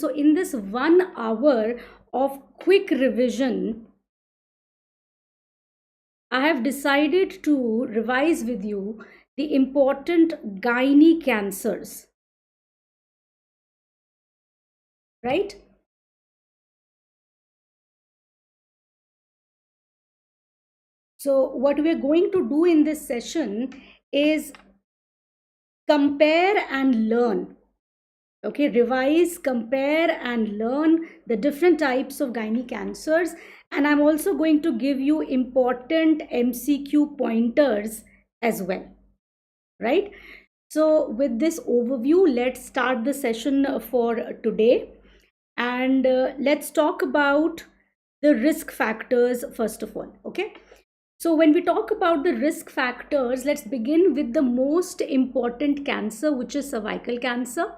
So in this 1 hour of quick revision, I have decided to revise with you the important gynae cancers, right? So what we are going to do in this session is compare and learn. Okay, revise, compare and learn the different types of gynae cancers, and I'm also going to give you important MCQ pointers as well, right? So with this overview, let's start the session for today, and let's talk about the risk factors first of all. Okay, so when we talk about the risk factors, let's begin with the most important cancer, which is cervical cancer.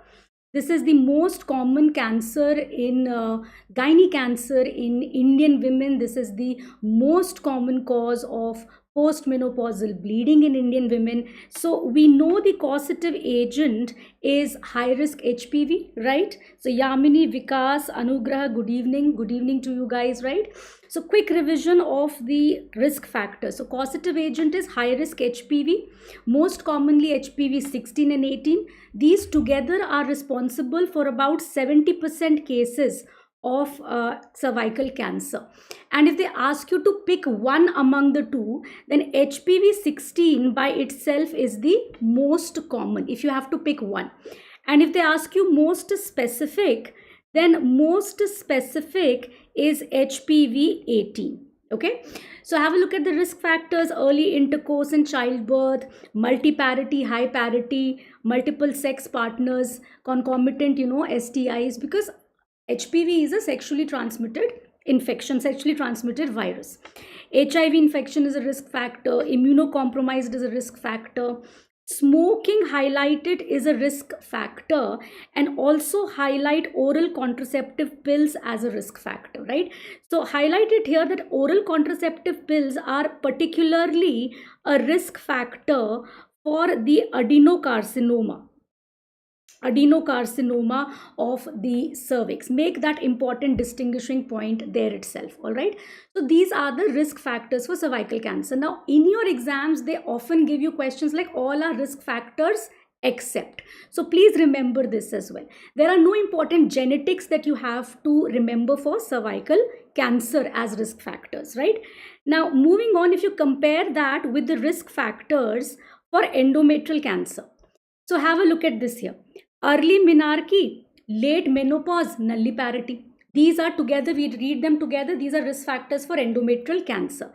This is the most common cancer in gynae cancer in Indian women. This is the most common cause of postmenopausal bleeding in Indian women. So we know the causative agent is high risk HPV, right? So Yamini, Vikas, Anugrah, good evening. Good evening to you guys, right? So quick revision of the risk factors. So causative agent is high risk HPV, most commonly HPV 16 and 18. These together are responsible for about 70% cases of cervical cancer. And if they ask you to pick one among the two, then HPV 16 by itself is the most common if you have to pick one. And if they ask you most specific, then most specific is HPV 18. Okay, so have a look at the risk factors: early intercourse and childbirth, multi-parity, high parity, multiple sex partners, concomitant, STIs, because HPV is a sexually transmitted infection, sexually transmitted virus. HIV infection is a risk factor, immunocompromised is a risk factor, smoking highlighted is a risk factor, and also highlight oral contraceptive pills as a risk factor, right? So highlighted here that oral contraceptive pills are particularly a risk factor for the adenocarcinoma of the cervix. Make that important distinguishing point there itself. All right, so these are the risk factors for cervical cancer. Now in your exams they often give you questions like all are risk factors except. So please remember this as well. There are no important genetics that you have to remember for cervical cancer as risk factors, right? Now moving on, if you compare that with the risk factors for endometrial cancer, so have a look at this here: early menarche, late menopause, nulliparity. These are together, we read them together, these are risk factors for endometrial cancer.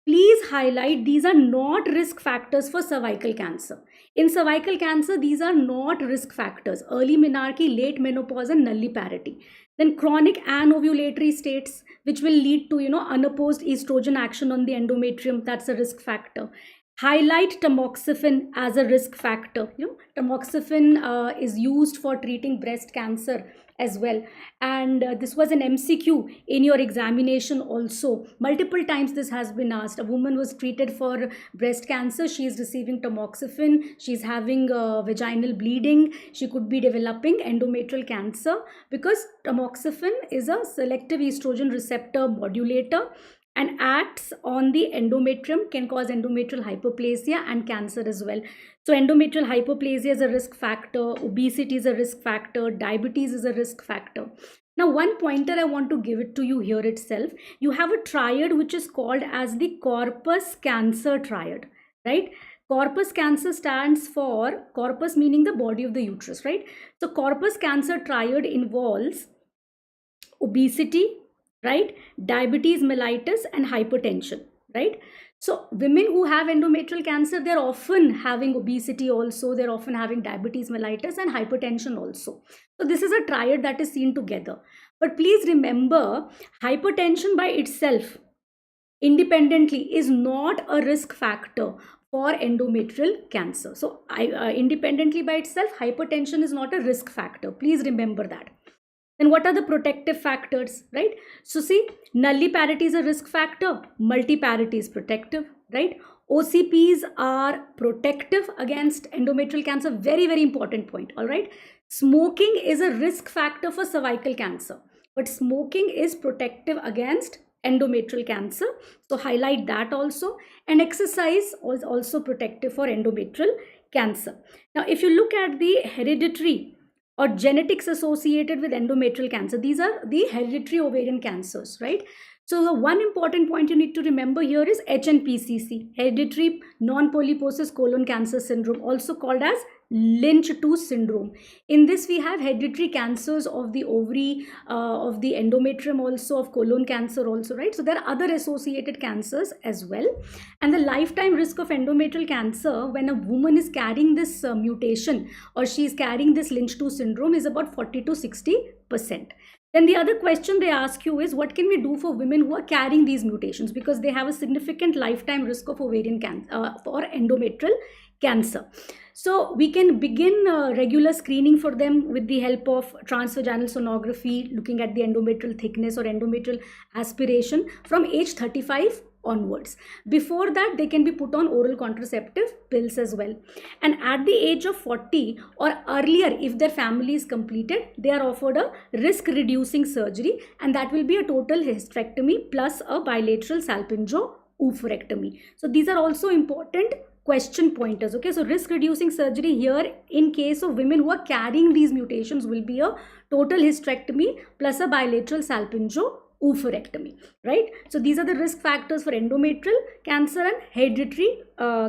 Please highlight, these are not risk factors for cervical cancer. In cervical cancer, these are not risk factors: early menarche, late menopause, and nulliparity. Then chronic anovulatory states, which will lead to unopposed estrogen action on the endometrium, that's a risk factor. Highlight tamoxifen as a risk factor. Tamoxifen is used for treating breast cancer as well, and this was an MCQ in your examination also. Multiple times this has been asked. A woman was treated for breast cancer, she is receiving tamoxifen, she is having vaginal bleeding, she could be developing endometrial cancer, because tamoxifen is a selective estrogen receptor modulator and acts on the endometrium, can cause endometrial hyperplasia and cancer as well. So endometrial hyperplasia is a risk factor, obesity is a risk factor, diabetes is a risk factor. Now one pointer I want to give it to you here itself. You have a triad which is called as the corpus cancer triad, right? Corpus cancer stands for, corpus meaning the body of the uterus, right? So corpus cancer triad involves obesity, right, diabetes mellitus, and hypertension, right? So women who have endometrial cancer, they're often having obesity also, they're often having diabetes mellitus and hypertension also. So this is a triad that is seen together. But please remember, hypertension by itself independently is not a risk factor for endometrial cancer. So independently by itself, hypertension is not a risk factor. Please remember that. Then what are the protective factors, right? So see, nulliparity is a risk factor, multiparity is protective, right? OCPs are protective against endometrial cancer. Very, very important point, all right? Smoking is a risk factor for cervical cancer, but smoking is protective against endometrial cancer. So highlight that also. And exercise is also protective for endometrial cancer. Now, if you look at the hereditary or genetics associated with endometrial cancer, these are the hereditary ovarian cancers, right? So the one important point you need to remember here is HNPCC, hereditary non-polyposis colon cancer syndrome, also called as Lynch 2 syndrome. In this, we have hereditary cancers of the ovary, of the endometrium, also of colon cancer also, right? So there are other associated cancers as well. And the lifetime risk of endometrial cancer when a woman is carrying this mutation, or she is carrying this Lynch 2 syndrome, is about 40 to 60%. Then the other question they ask you is, what can we do for women who are carrying these mutations, because they have a significant lifetime risk of ovarian cancer or endometrial cancer. So we can begin regular screening for them with the help of transvaginal sonography, looking at the endometrial thickness or endometrial aspiration from age 35 onwards. Before that, they can be put on oral contraceptive pills as well. And at the age of 40 or earlier, if their family is completed, they are offered a risk reducing surgery, and that will be a total hysterectomy plus a bilateral salpingo-oophorectomy. So these are also important question pointers. Okay, so risk reducing surgery here in case of women who are carrying these mutations will be a total hysterectomy plus a bilateral salpingo-oophorectomy, right? So these are the risk factors for endometrial cancer and hereditary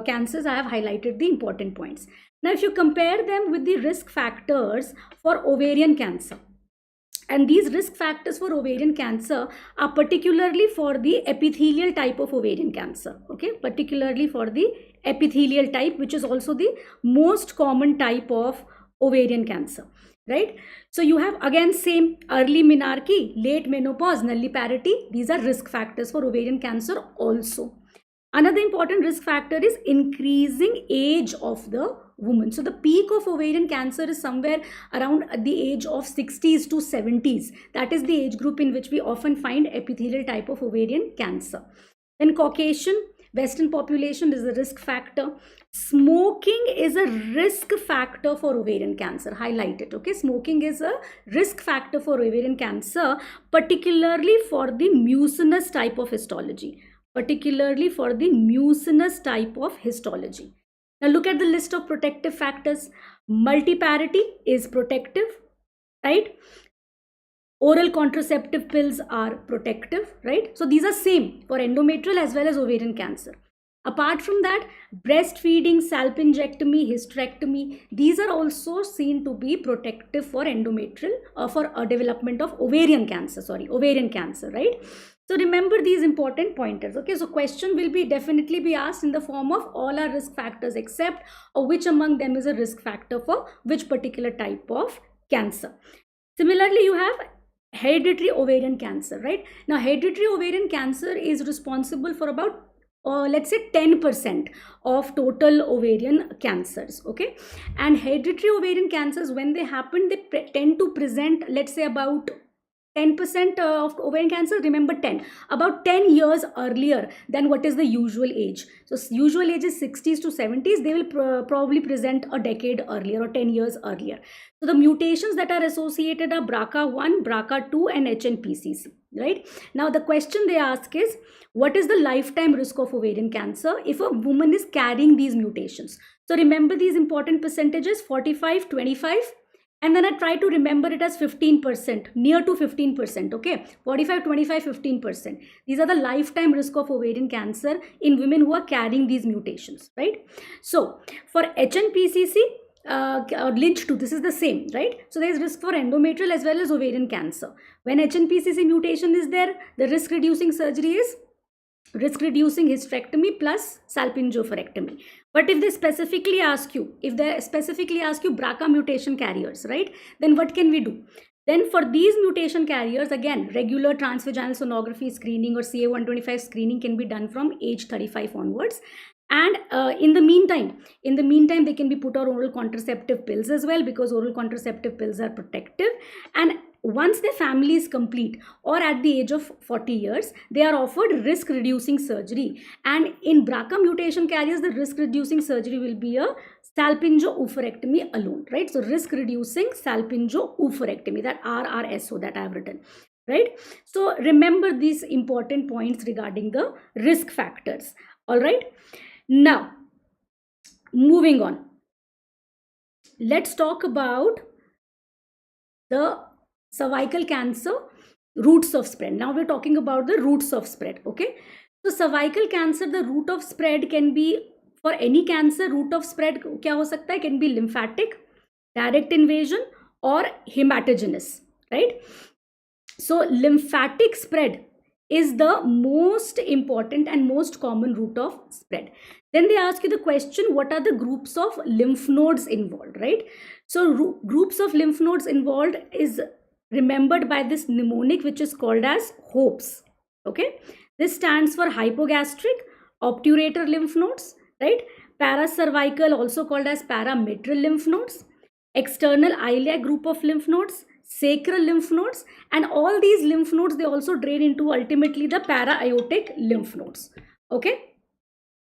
cancers. I have highlighted the important points. Now, if you compare them with the risk factors for ovarian cancer, and these risk factors for ovarian cancer are particularly for the epithelial type of ovarian cancer, okay, particularly for the epithelial type, which is also the most common type of ovarian cancer, right? So you have again same early menarche, late menopause, nulliparity. These are risk factors for ovarian cancer also. Another important risk factor is increasing age of the woman. So the peak of ovarian cancer is somewhere around the age of 60s to 70s. That is the age group in which we often find epithelial type of ovarian cancer. Then Caucasian Western population is a risk factor. Smoking is a risk factor for ovarian cancer. Highlight it, okay? Smoking is a risk factor for ovarian cancer, particularly for the mucinous type of histology. Particularly for the mucinous type of histology. Now look at the list of protective factors. Multiparity is protective, right? Oral contraceptive pills are protective, right? So these are same for endometrial as well as ovarian cancer. Apart from that, breastfeeding, salpingectomy, hysterectomy, these are also seen to be protective for endometrial for development of ovarian cancer, right? So remember these important pointers, okay? So question will be definitely be asked in the form of all our risk factors except, or which among them is a risk factor for which particular type of cancer. Similarly, you have hereditary ovarian cancer, right? Now, hereditary ovarian cancer is responsible for about let's say 10% of total ovarian cancers, okay? And hereditary ovarian cancers, when they happen, they tend to present, let's say, about 10% of ovarian cancer, remember 10, about 10 years earlier than what is the usual age. So usual age is 60s to 70s, they will probably present a decade earlier or 10 years earlier. So the mutations that are associated are BRCA1, BRCA2 and HNPCC, right? Now the question they ask is, what is the lifetime risk of ovarian cancer if a woman is carrying these mutations? So remember these important percentages, 45, 25, and then I try to remember it as 15%, near to 15%, okay? 45, 25, 15%. These are the lifetime risk of ovarian cancer in women who are carrying these mutations, right? So for HNPCC, or Lynch 2, this is the same, right? So there is risk for endometrial as well as ovarian cancer. When HNPCC mutation is there, the risk reducing surgery is risk reducing hysterectomy plus salpingo-oophorectomy. But if they specifically ask you, BRCA mutation carriers, right, then what can we do? Then for these mutation carriers, again, regular transvaginal sonography screening or CA125 screening can be done from age 35 onwards. And in the meantime, they can be put on oral contraceptive pills as well, because oral contraceptive pills are protective. And once their family is complete or at the age of 40 years, they are offered risk reducing surgery. And in BRCA mutation carriers, the risk reducing surgery will be a salpingo-oophorectomy alone, right? So risk reducing salpingo-oophorectomy, that RRSO that I have written, right? So remember these important points regarding the risk factors. All right. Now, moving on. Let's talk about the cervical cancer routes of spread. Now we're talking about the routes of spread. Okay. So cervical cancer, the route of spread can be, for any cancer, route of spread kya ho sakta hai? Can be lymphatic, direct invasion, or hematogenous, right? So lymphatic spread is the most important and most common route of spread. Then they ask you the question, what are the groups of lymph nodes involved, right? So groups of lymph nodes involved is remembered by this mnemonic, which is called as HOPES. Okay, this stands for hypogastric, obturator lymph nodes, right? Paracervical, also called as parametrial lymph nodes, external iliac group of lymph nodes, sacral lymph nodes, and all these lymph nodes, they also drain into ultimately the para-aortic lymph nodes. Okay,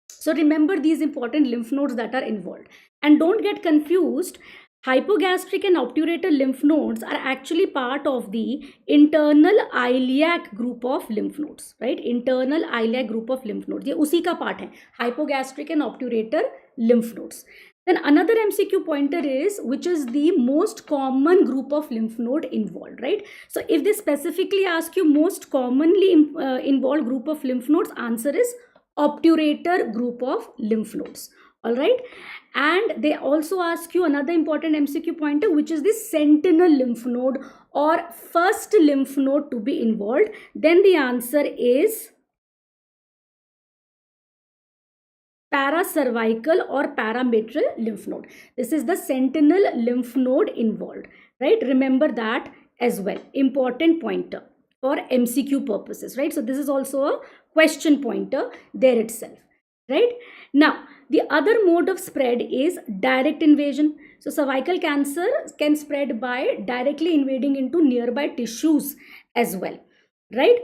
so remember these important lymph nodes that are involved, and don't get confused. Hypogastric and obturator lymph nodes are actually part of the internal iliac group of lymph nodes, right? Internal iliac group of lymph nodes, ये उसी का part है, hypogastric and obturator lymph nodes. Then another MCQ pointer is, which is the most common group of lymph node involved, right? So if they specifically ask you most commonly involved group of lymph nodes, answer is obturator group of lymph nodes. All right. And they also ask you another important MCQ pointer, which is the sentinel lymph node or first lymph node to be involved. Then the answer is paracervical or parametrial lymph node. This is the sentinel lymph node involved, right? Remember that as well. Important pointer for MCQ purposes, right? So this is also a question pointer there itself, right? Now, the other mode of spread is direct invasion. So cervical cancer can spread by directly invading into nearby tissues as well, right?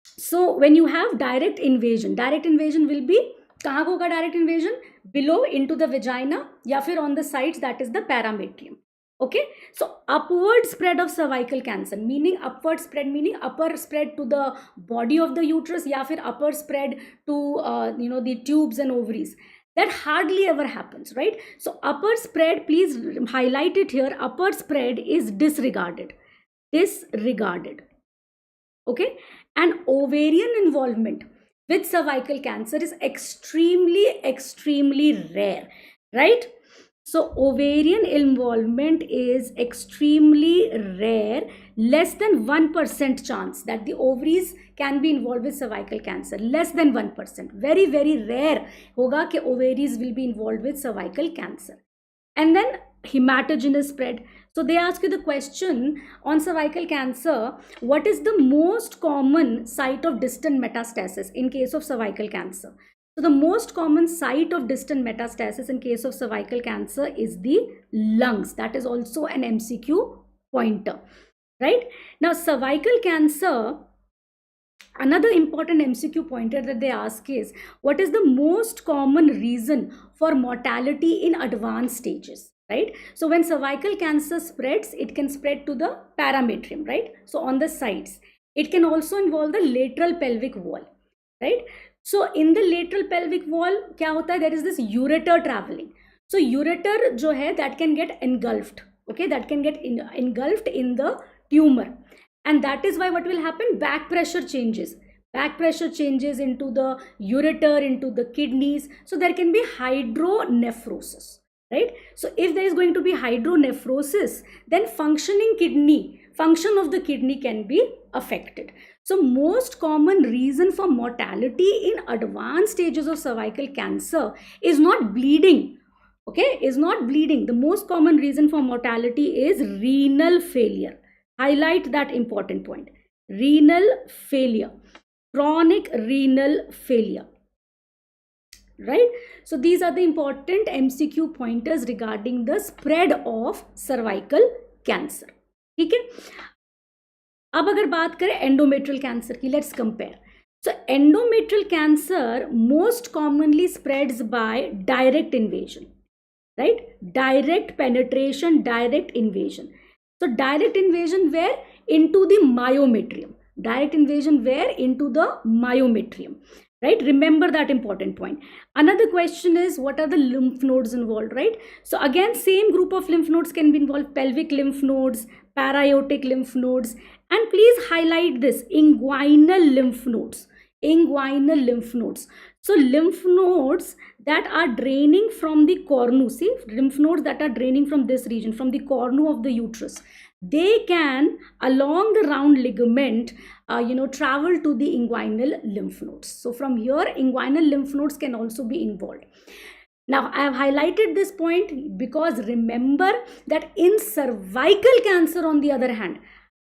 So when you have direct invasion will be, कहाँ होगा direct invasion? Below into the vagina या फिर on the sides, that is the parametrium. Okay, so upward spread of cervical cancer, meaning upward spread meaning upper spread to the body of the uterus या फिर upper spread to the tubes and ovaries, that hardly ever happens, right? So upper spread, please highlight it here, upper spread is disregarded. Okay, and ovarian involvement with cervical cancer is extremely rare, right? So ovarian involvement is extremely rare, less than 1% chance that the ovaries can be involved with cervical cancer, less than 1%. Very rare hoga कि ovaries will be involved with cervical cancer. And then hematogenous spread. So they ask you the question on cervical cancer, what is the most common site of distant metastasis in case of cervical cancer? So the most common site of distant metastasis in case of cervical cancer is the lungs. That is also an MCQ pointer, right? Now cervical cancer, another important MCQ pointer that they ask is, what is the most common reason for mortality in advanced stages, right? So when cervical cancer spreads, it can spread to the parametrium, right? So on the sides. It can also involve the lateral pelvic wall, right? So in the lateral pelvic wall, kya hota hai? There is this ureter traveling. So ureter jo hai, that can get engulfed, okay? That can get engulfed in the tumor. And that is why what will happen? Back pressure changes. Back pressure changes into the ureter, into the kidneys. So there can be hydronephrosis, right? So if there is going to be hydronephrosis, then function of the kidney can be affected. So most common reason for mortality in advanced stages of cervical cancer is not bleeding. Okay, is not bleeding. The most common reason for mortality is renal failure. Highlight that important point. Renal failure, chronic renal failure, right? So these are the important MCQ pointers regarding the spread of cervical cancer. ठीक है, अब अगर बात करें endometrial cancer की, let's compare. So endometrial cancer most commonly spreads by direct invasion, right? Direct penetration, direct invasion. So direct invasion where? Into the myometrium. Direct invasion where? Into the myometrium, right? Remember that important point. Another question is, what are the lymph nodes involved, right? So again, same group of lymph nodes can be involved: pelvic lymph nodes, para-aortic lymph nodes, and please highlight this: inguinal lymph nodes. Inguinal lymph nodes. So lymph nodes that are draining from the cornu, see, lymph nodes that are draining from this region, from the cornu of the uterus, they can along the round ligament travel to the inguinal lymph nodes. So from here, inguinal lymph nodes can also be involved. Now I have highlighted this point because remember that in cervical cancer, on the other hand,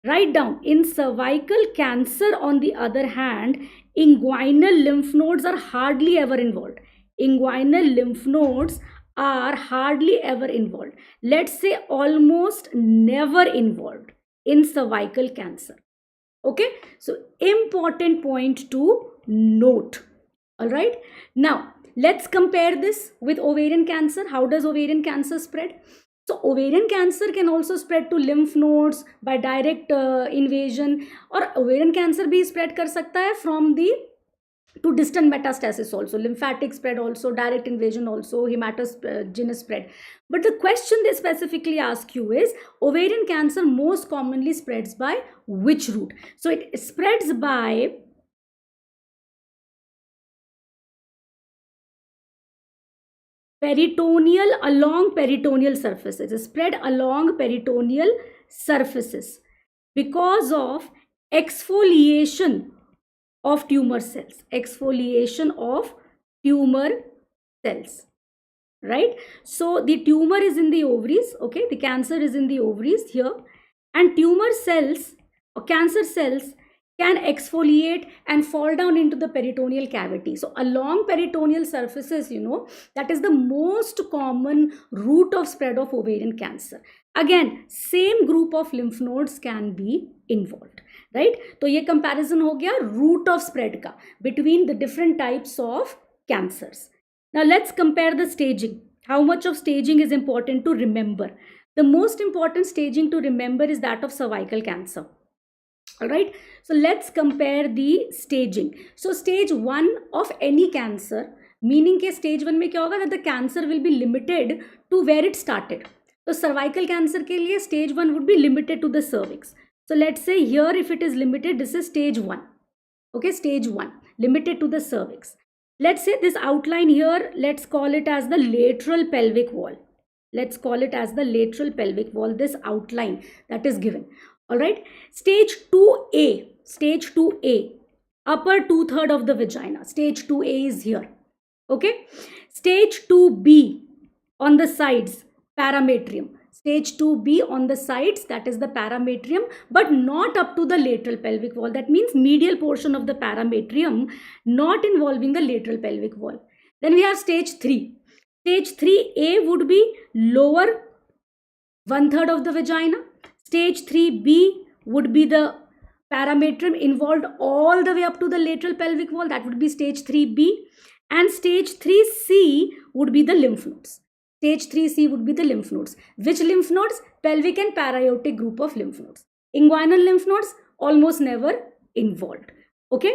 write down, in cervical cancer on the other hand, inguinal lymph nodes are hardly ever involved. Inguinal lymph nodes are hardly ever involved. Let's say almost never involved in cervical cancer. Okay, so important point to note. All right, now let's compare this with ovarian cancer. How does ovarian cancer spread? So ovarian cancer can also spread to lymph nodes by direct invasion, or ovarian cancer भी spread कर सकता है from the to distant metastasis also, lymphatic spread also, direct invasion also, hematogenous spread. But the question they specifically ask you is, ovarian cancer most commonly spreads by which route? So it spreads by peritoneal, along peritoneal surfaces, spread along peritoneal surfaces because of exfoliation of tumor cells, exfoliation of tumor cells, right? So the tumor is in the ovaries, okay, the cancer is in the ovaries here, and tumor cells or cancer cells can exfoliate and fall down into the peritoneal cavity. So along peritoneal surfaces, that is the most common route of spread of ovarian cancer. Again, same group of lymph nodes can be involved, right? तो ये comparison हो गया route of spread का between the different types of cancers. Now let's compare the staging. How much of staging is important to remember? The most important staging to remember is that of cervical cancer. All right, so let's compare the staging. So stage 1 of any cancer, meaning के stage 1 में क्या होगा, that the cancer will be limited to where it started. So cervical cancer के लिए stage 1 would be limited to the cervix. So let's say here, if it is limited, this is stage 1. Okay, stage 1 limited to the cervix. Let's say this outline here, let's call it as the lateral pelvic wall. Let's call it as the lateral pelvic wall, this outline that is given. All right, stage 2A, stage 2A, upper 2/3 of the vagina, stage 2A is here. Okay, stage 2B on the sides, parametrium. Stage 2B on the sides, that is the parametrium, but not up to the lateral pelvic wall. That means medial portion of the parametrium, not involving the lateral pelvic wall. Then we have stage 3. Stage 3A would be lower 1/3 of the vagina. Stage 3B would be the parametrium involved all the way up to the lateral pelvic wall. That would be stage 3B. And stage 3C would be the lymph nodes. Stage 3C would be the lymph nodes. Which lymph nodes? Pelvic and para-aortic group of lymph nodes. Inguinal lymph nodes almost never involved. Okay.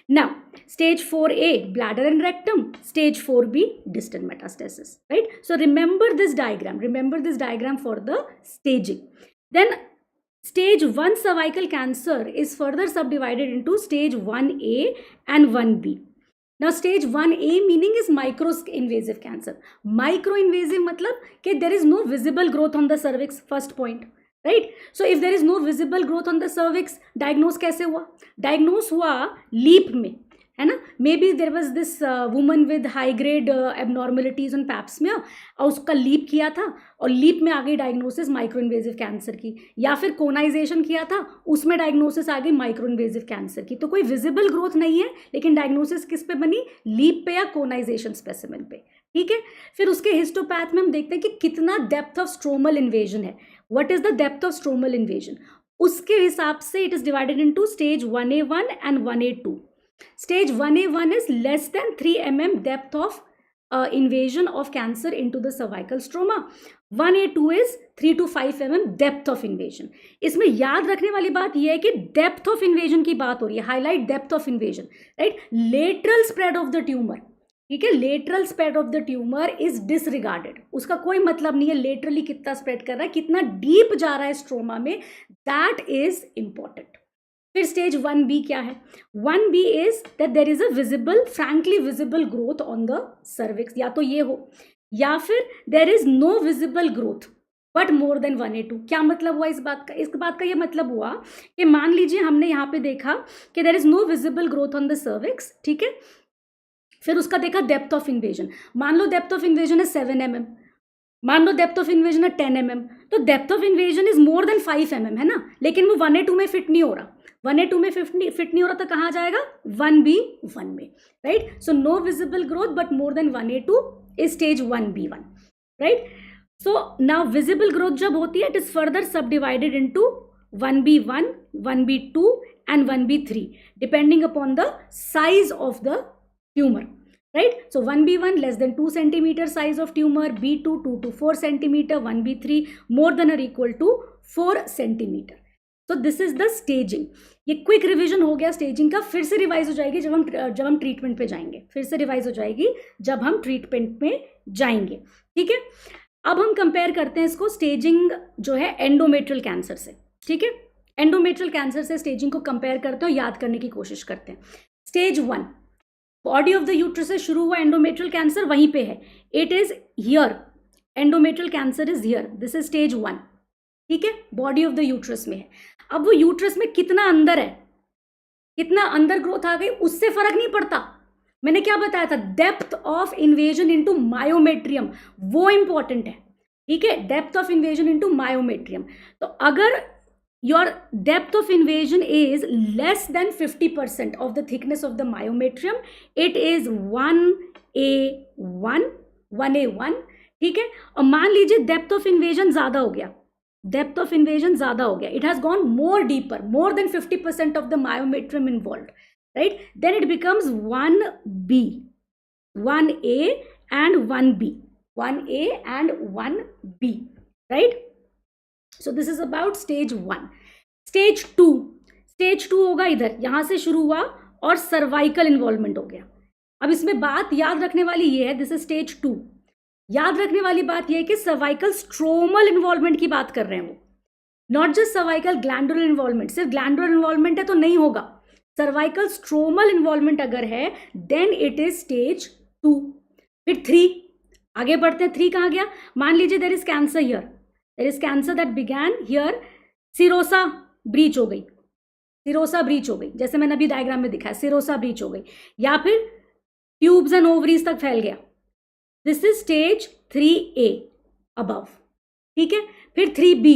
Now, stage 4A, bladder and rectum. Stage 4B, distant metastasis. Right. So remember this diagram. Remember this diagram for the staging. Then stage 1 cervical cancer is further subdivided into stage 1A and 1B. Now stage 1A meaning is micro-invasive cancer. Micro-invasive matlab कि there is no visible growth on the cervix, first point. Right? So if there is no visible growth on the cervix, diagnose कैसे हुआ? Diagnose हुआ leap में, है ना? Maybe there was this woman with high grade abnormalities on pap smear और उसका leap किया था और लीप में आ गई डायग्नोसिस माइक्रो इन्वेजिव कैंसर की, या फिर कोनाइजेशन किया था उसमें डायग्नोसिस आ गई माइक्रो इन्वेजिव कैंसर की. तो कोई विजिबल ग्रोथ नहीं है, लेकिन डायग्नोसिस किस पे बनी? लीप पे या कोनाइजेशन स्पेसिमेन पे. ठीक है, फिर उसके हिस्टोपैथ में हम देखते हैं कि कितना डेप्थ ऑफ स्ट्रोमल इन्वेजन है. What is the depth of stromal invasion, उसके हिसाब से it is divided into stage 1A1 and 1A2. Stage 1A1 is less than 3 mm depth of invasion of cancer into the cervical stroma. 1A2 is 3 to 5 mm depth of invasion. इसमें याद रखने वाली बात यह है कि depth of invasion की बात हो रही है, highlight depth of invasion, right? Lateral spread of the tumor, ठीक है, lateral spread of the tumor is disregarded. उसका कोई मतलब नहीं है laterally कितना spread कर रहा है, कितना deep जा रहा है स्ट्रोमा में, that is important. फिर स्टेज 1B क्या है? 1B is that there is a visible, frankly visible growth on the cervix, या तो ये हो या फिर there is no visible growth but more than 1A2. क्या मतलब हुआ इस बात का? इस बात का ये मतलब हुआ कि मान लीजिए हमने यहाँ पे देखा कि there is no visible growth on the cervix, ठीक है, फिर उसका देखा डेप्थ ऑफ इन्वेजन, मान लो डेप्थ ऑफ इन्वेजन है 7 mm, मान लो डेप्थ ऑफ इन्वेजन है 10 mm, तो depth of invasion is more than 5 mm, है ना, लेकिन वो 1A2 में फिट नहीं हो रहा, 1A2 में फिट नहीं हो रहा, तो कहाँ जाएगा? 1B1 में, right? So no visible growth but more than 1A2 is stage 1B1, right? So now visible growth जब होती है, it is further subdivided into 1B1, 1B2 and 1B3 depending upon the size of the tumour, right? So 1B1 less than 2 centimeter size of tumor, B2 2 to 4 centimeter, 1B3 more than or equal to 4 centimeter. So this is the staging. ये quick revision हो गया staging का, फिर से revise हो जाएगी जब हम ट्रीटमेंट पे जाएंगे, फिर से रिवाइज हो जाएगी जब हम ट्रीटमेंट में जाएंगे, ठीक है? अब हम कंपेयर करते हैं इसको स्टेजिंग जो है एंडोमेट्रियल कैंसर से, ठीक है? एंडोमेट्रियल कैंसर से स्टेजिंग को कंपेयर करते हैं, याद करने की कोशिश करते हैं. Stage 1 body of the uterus से शुरू हुआ एंडोमेट्रियल कैंसर वहीं पे है, it is here, endometrial cancer is here, this is stage 1, ठीक है, बॉडी ऑफ द यूट्रस में है. अब वो यूट्रस में कितना अंदर है, कितना अंदर ग्रोथ आ गई, उससे फर्क नहीं पड़ता. मैंने क्या बताया था? Depth of invasion into myometrium, वो इंपॉर्टेंट है, ठीक है, depth of invasion into myometrium. तो अगर your depth of invasion is less than 50% of the thickness of the myometrium, it is 1A1, 1A1, ठीक है. और मान लीजिए डेप्थ ऑफ इन्वेजन ज्यादा हो गया, डेप्थ ऑफ इन्वेजन ज्यादा हो गया, it has gone more deeper, more than 50% of the myometrium involved, right? Then it becomes 1B, 1A and 1B, 1A and 1B, right? So this is about stage 1. Stage 2, stage 2 होगा इधर, यहां से शुरू हुआ और सर्वाइकल इन्वॉल्वमेंट हो गया. अब इसमें बात याद रखने वाली ये है, दिस इज स्टेज 2. याद रखने वाली बात ये है कि सर्वाइकल स्ट्रोमल इन्वॉल्वमेंट की बात कर रहे हैं वो, not just cervical glandular involvement. सिर्फ ग्लैंडुलर इन्वॉल्वमेंट है तो नहीं होगा, सर्वाइकल स्ट्रोमल इन्वॉल्वमेंट अगर है देन इट इज स्टेज 2. फिर 3, आगे बढ़ते हैं. 3 कहाँ गया? मान लीजिए there is cancer here, there is cancer that began here, serosa breach हो गई, सिरोसा ब्रीच हो गई, जैसे मैंने अभी डायग्राम में दिखाया, सिरोसा ब्रीच हो गई, या फिर ट्यूब्स एंड ओवरीज तक फैल गया, this is stage 3A above, ठीक है. फिर 3B,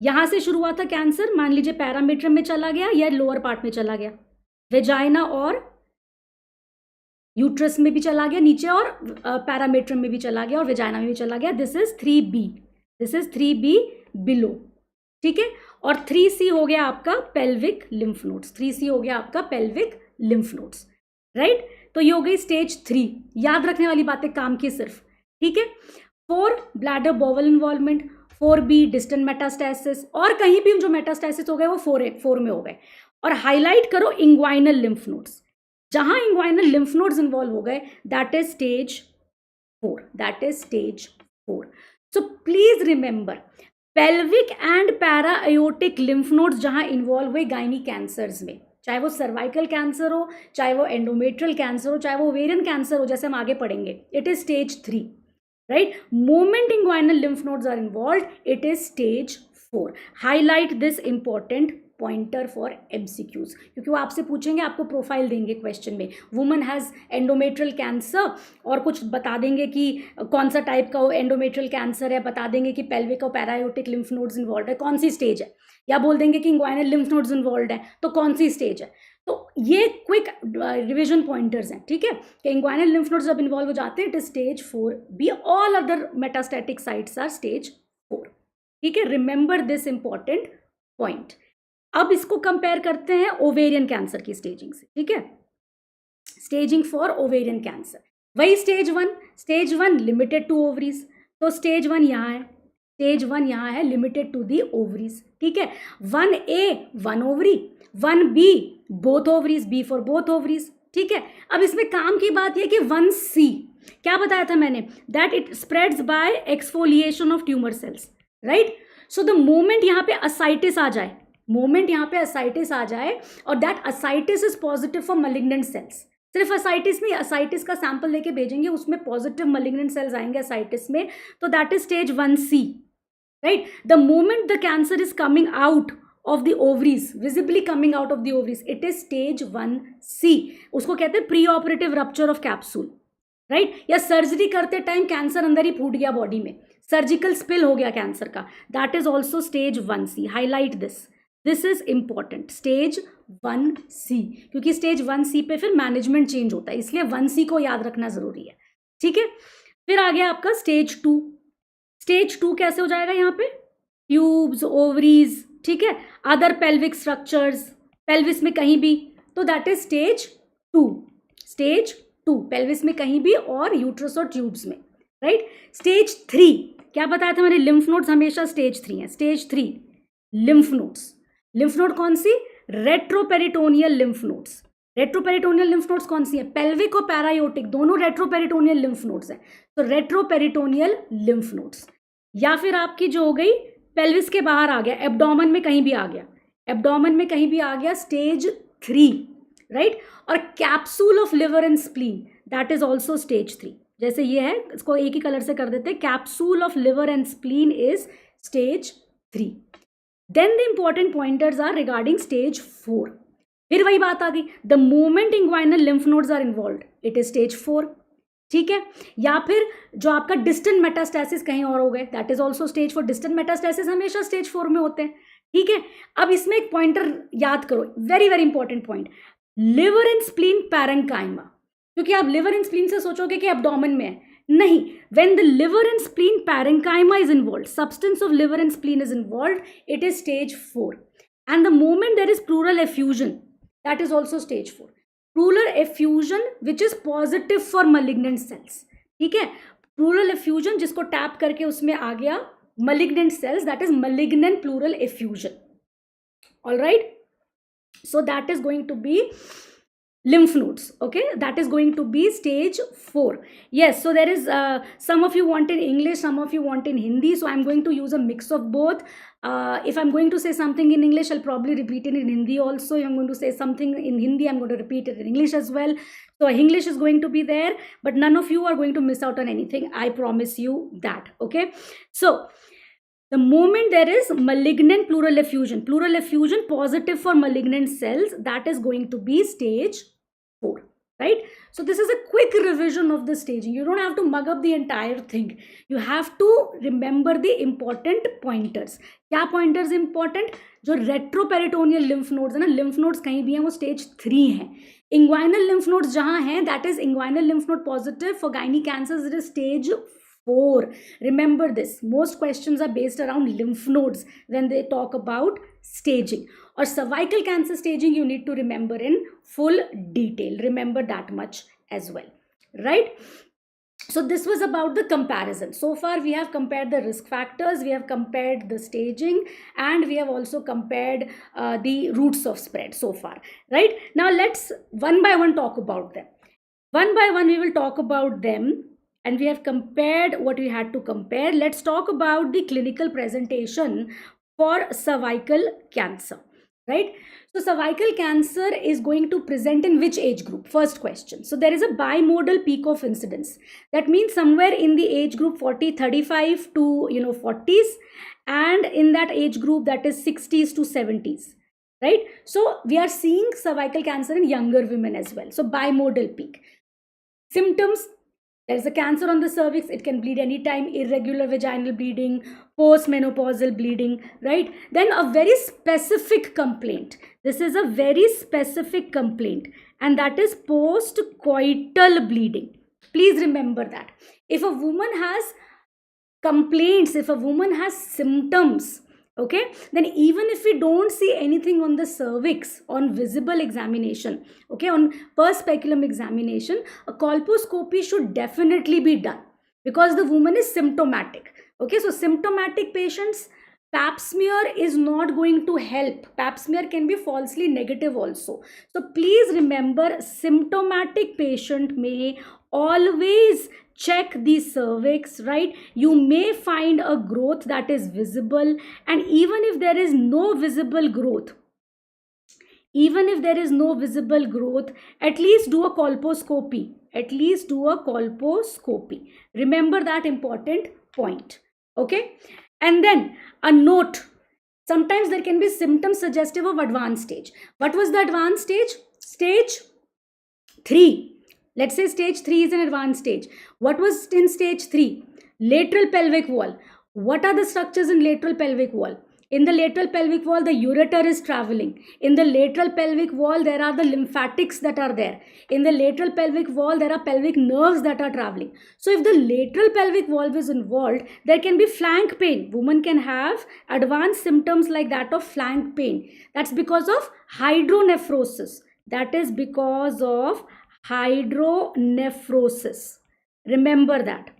यहां से शुरू हुआ था कैंसर, मान लीजिए पैरामीट्रियम में चला गया या लोअर पार्ट में चला गया, वेजाइना और यूट्रस में भी चला गया नीचे, और पैरामीट्रियम में भी चला गया और वेजाइना में भी चला गया, this is 3B, this is 3B below, ठीक है. और 3C हो गया आपका पेल्विक लिम्फ नोड्स, 3C हो गया आपका पेल्विक लिम्फ नोड्स, राइट? तो ये हो गई स्टेज 3. याद रखने वाली बातें काम की सिर्फ, ठीक है. 4 bladder bowel involvement, 4B distant metastasis, और कहीं भी जो मेटास्टैसिस हो गए वो 4 में हो गए. और हाईलाइट करो इंग्वाइनल लिम्फ नोड्स, जहां इंग्वाइनल लिम्फ नोड्स इन्वॉल्व हो गए that is stage 4, that is stage 4. So please remember, pelvic and para-aortic lymph nodes जहां इन्वॉल्व हुए गायनी कैंसर्स में, चाहे वो सर्वाइकल कैंसर हो, चाहे वो एंडोमेट्रियल कैंसर हो, चाहे वो ओवेरियन कैंसर हो, जैसे हम आगे पढ़ेंगे, it is stage 3, right? Moment inguinal lymph nodes are involve, it is stage 4. Highlight this important pointer for MCQs, क्योंकि वो आपसे पूछेंगे, आपको प्रोफाइल देंगे क्वेश्चन में, वुमन हैज़ एंडोमेट्रियल कैंसर, और कुछ बता देंगे कि कौन सा टाइप का वो एंडोमेट्रियल कैंसर है, बता देंगे कि पेल्विक और पैरायोटिक लिम्फ नोड्स इन्वॉल्व है, कौन सी स्टेज है, या बोल देंगे कि इंग्वाइनल लिम्फ नोड्स इन्वॉल्व है तो कौन सी स्टेज है. तो ये क्विक रिविजन पॉइंटर्स हैं, ठीक है, कि इंग्वाइनल लिम्फ नोड्स जब इन्वॉल्व हो जाते हैं it is stage 4B, all other metastatic sites are stage 4, ठीक है, रिमेंबर दिस इंपॉर्टेंट पॉइंट। अब इसको कंपेयर करते हैं ओवेरियन कैंसर की स्टेजिंग से, ठीक है। स्टेजिंग फॉर ओवेरियन कैंसर, वही stage one limited to ovaries, तो स्टेज वन यहाँ है, स्टेज वन यहाँ है लिमिटेड टू दी ओवरीज, ठीक है। 1A 1 ovary, 1B both ovaries, B for both ovaries, ठीक है। अब इसमें काम की बात यह कि 1C क्या बताया था मैंने, that it spreads by exfoliation of tumour cells, right. So the moment यहाँ पे असाइटिस आ जाए, मोमेंट यहाँ पे असाइटिस आ जाए और that ascites is positive for malignant cells, सिर्फ असाइटिस नहीं, असाइटिस का सैंपल लेके भेजेंगे, उसमें पॉजिटिव मलिग्नेंट सेल्स आएंगे असाइटिस में, तो that is stage 1C, right. The moment the cancer is coming out of the ovaries, visibly coming out of the ovaries, it is stage 1C, उसको कहते हैं pre operative rupture of capsule, right. या surgery करते time cancer अंदर ही फूट गया body में, surgical spill हो गया कैंसर का, that is also stage 1C, highlight this is important, stage 1C, क्योंकि स्टेज 1C पे फिर मैनेजमेंट चेंज होता है, इसलिए 1C को याद रखना जरूरी है, ठीक है। फिर आ गया आपका स्टेज 2, स्टेज 2 कैसे हो जाएगा यहाँ पे, ट्यूब्स, ओवरीज, ठीक है, अदर पेल्विक स्ट्रक्चर्स, पेल्विस में कहीं भी, तो that is stage 2, stage 2 pelvis में कहीं भी और यूट्रस और ट्यूब्स में, राइट। स्टेज 3 क्या बताया था मैंने, लिम्फ नोड्स हमेशा स्टेज 3 है, stage 3 lymph nodes, lymph node कौन सी, retroperitoneal lymph nodes, retroperitoneal lymph nodes कौन सी है, पेल्विक और पैरायोटिक दोनों रेट्रोपेरिटोनियल लिम्फ नोड्स हैं, तो रेट्रोपेरिटोनियल लिम्फ नोड्स। या फिर आपकी जो हो गई पेल्विस के बाहर आ गया, एब्डोमेन में कहीं भी आ गया, एब्डोमेन में कहीं भी आ गया, स्टेज 3, राइट। और capsule of liver and spleen, that is also stage 3, जैसे ये है, इसको एक ही कलर से कर देते हैं, capsule of liver and spleen is stage 3। Then the important pointers are regarding stage 4. फिर वही बात आ गई, the moment inguinal lymph nodes are involved, it is stage 4, ठीक है। या फिर जो आपका distant metastasis कहीं और हो गए, that is also stage 4, distant metastasis हमेशा stage 4 में होते हैं, ठीक है। अब इसमें एक पॉइंटर याद करो, very very important point, liver and spleen parenchyma, क्योंकि आप लिवर एंड स्प्लीन से सोचोगे कि एब्डोमेन में है, नहीं, when the liver and spleen parenchyma is involved, substance of liver and spleen is involved, it is stage 4, and the moment there is pleural effusion, that is also stage 4, pleural effusion which is positive for malignant cells, ठीक है, pleural effusion जिसको tap करके उसमें आ गया malignant cells, that is malignant pleural effusion, all right, so that is going to be lymph nodes, okay, that is going to be stage 4. Yes, so there is some of you want in English, some of you want in Hindi, so I'm going to use a mix of both. If I'm going to say something in English, I'll probably repeat it in Hindi also. If I'm going to say something in Hindi, I'm going to repeat it in English as well. So English is going to be there, but none of you are going to miss out on anything, I promise you that, okay. So the moment there is malignant pleural effusion positive for malignant cells, that is going to be stage 4, right. So this is a quick revision of the staging, you don't have to mug up the entire thing, you have to remember the important pointers. क्या pointers important, जो retroperitoneal lymph nodes है ना, lymph nodes कहीं भी हैं वो stage 3 हैं, inguinal lymph nodes जहाँ हैं, that is inguinal lymph node positive for gynae cancers, it is stage 4. Remember this, most questions are based around lymph nodes when they talk about staging, or cervical cancer staging you need to remember in full detail, remember that much as well, right. So this was about the comparison. So far we have compared the risk factors, we have compared the staging, and we have also compared the routes of spread so far, right. Now let's one by one talk about them, one by one we will talk about them, and we have compared what we had to compare. Let's talk about the clinical presentation for cervical cancer, right. So cervical cancer is going to present in which age group, first question. So there is a bimodal peak of incidence, that means somewhere in the age group 35 to 40s, and in that age group that is 60s to 70s, right. So we are seeing cervical cancer in younger women as well, so bimodal peak. Symptoms, there is a cancer on the cervix, it can bleed anytime, irregular vaginal bleeding, postmenopausal bleeding, right. Then a very specific complaint, this is a very specific complaint, and that is postcoital bleeding. Please remember that. If a woman has complaints, if a woman has symptoms, okay, then even if we don't see anything on the cervix on visible examination, okay, on per speculum examination, a colposcopy should definitely be done because the woman is symptomatic. Okay, so symptomatic patients, pap smear is not going to help. Pap smear can be falsely negative also. So please remember, symptomatic patient may always check the cervix, right? You may find a growth that is visible, and even if there is no visible growth, even if there is no visible growth, at least do a colposcopy. At least do a colposcopy. Remember that important point. Okay. And then a note. Sometimes there can be symptoms suggestive of advanced stage. What was the advanced stage? Stage 3. Let's say stage 3 is an advanced stage. What was in stage 3? Lateral pelvic wall. What are the structures in lateral pelvic wall? In the lateral pelvic wall, the ureter is traveling. In the lateral pelvic wall, there are the lymphatics that are there. In the lateral pelvic wall, there are pelvic nerves that are traveling. So if the lateral pelvic valve is involved, there can be flank pain. Women can have advanced symptoms like that of flank pain. That's because of hydronephrosis. That is because of hydronephrosis. Remember that.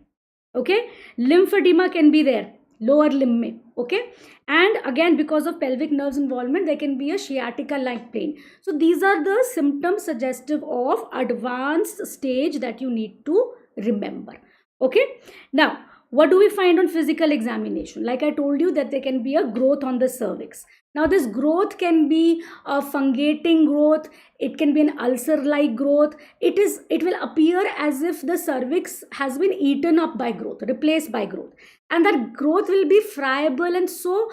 Okay, lymphedema can be there, lower limb, okay, and again because of pelvic nerves involvement, there can be a sciatica like pain. So these are the symptoms suggestive of advanced stage that you need to remember. Okay, now what do we find on physical examination? Like I told you that there can be a growth on the cervix. Now this growth can be a fungating growth, it can be an ulcer like growth. It will appear as if the cervix has been eaten up by growth, replaced by growth, and that growth will be friable and so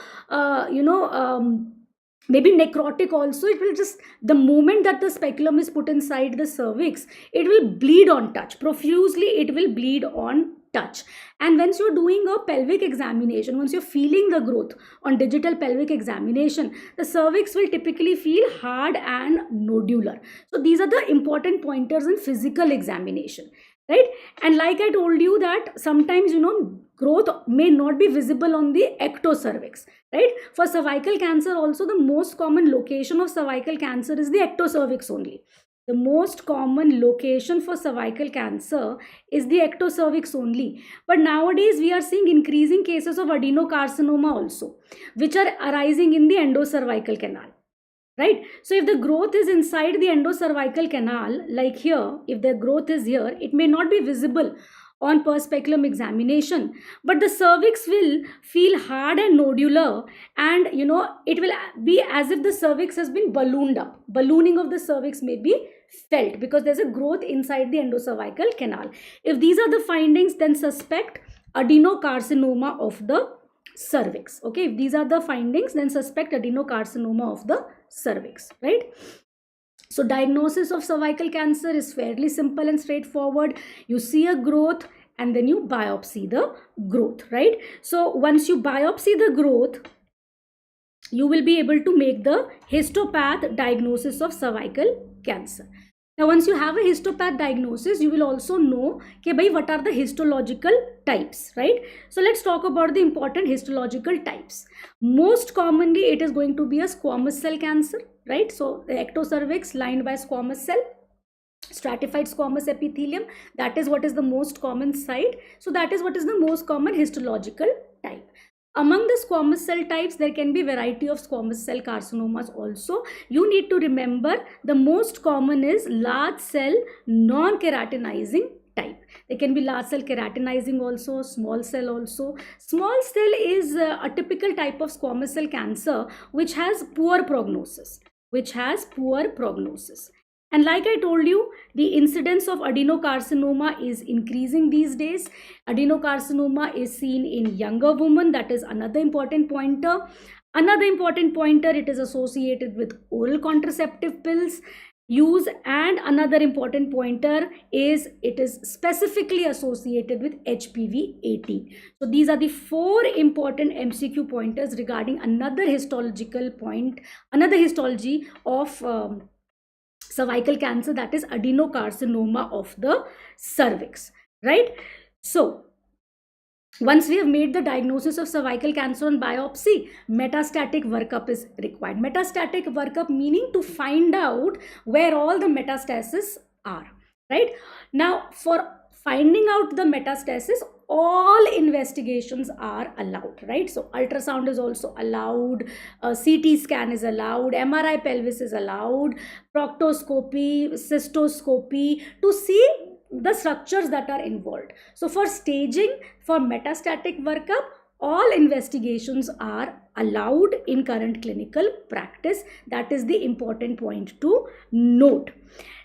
maybe necrotic also. It will just, the moment that the speculum is put inside the cervix, it will bleed on touch profusely. It will bleed on touch. And once you're doing a pelvic examination, once you're feeling the growth on digital pelvic examination, the cervix will typically feel hard and nodular. So these are the important pointers in physical examination, right? And like I told you that sometimes growth may not be visible on the ectocervix, right? For cervical cancer also, the most common location of cervical cancer is the ectocervix only. The most common location for cervical cancer is the ectocervix only. But nowadays we are seeing increasing cases of adenocarcinoma also, which are arising in the endocervical canal. Right? So if the growth is inside the endocervical canal, like here, if the growth is here, it may not be visible on per speculum examination, but the cervix will feel hard and nodular, and it will be as if the cervix has been ballooned up. Ballooning of the cervix may be felt because there's a growth inside the endocervical canal. If these are the findings, then suspect adenocarcinoma of the cervix. Okay, if these are the findings, then suspect adenocarcinoma of the cervix, right? So diagnosis of cervical cancer is fairly simple and straightforward. You see a growth and then you biopsy the growth, right? So once you biopsy the growth, you will be able to make the histopath diagnosis of cervical cancer. Now, once you have a histopath diagnosis, you will also know what are the histological types, right? So let's talk about the important histological types. Most commonly, it is going to be a squamous cell cancer, right? So the ectocervix lined by squamous cell, stratified squamous epithelium, that is what is the most common site. So that is what is the most common histological type. Among the squamous cell types, there can be variety of squamous cell carcinomas also. You need to remember the most common is large cell non-keratinizing type. There can be large cell keratinizing also, small cell also. Small cell is a typical type of squamous cell cancer which has poor prognosis. And like I told you, the incidence of adenocarcinoma is increasing these days. Adenocarcinoma is seen in younger women. That is another important pointer. Another important pointer, it is associated with oral contraceptive pills use, and another important pointer is it is specifically associated with HPV-18. So these are the 4 important MCQ pointers regarding another histological point, another histology of cervical cancer, that is adenocarcinoma of the cervix, right? So Once we have made the diagnosis of cervical cancer on biopsy, metastatic workup is required. Metastatic workup meaning to find out where all the metastases are, right? Now, for finding out the metastasis, all investigations are allowed, right? So ultrasound is also allowed, CT scan is allowed, MRI pelvis is allowed, proctoscopy, cystoscopy, to see the structures that are involved. So for staging, for metastatic workup, all investigations are allowed in current clinical practice. That is the important point to note.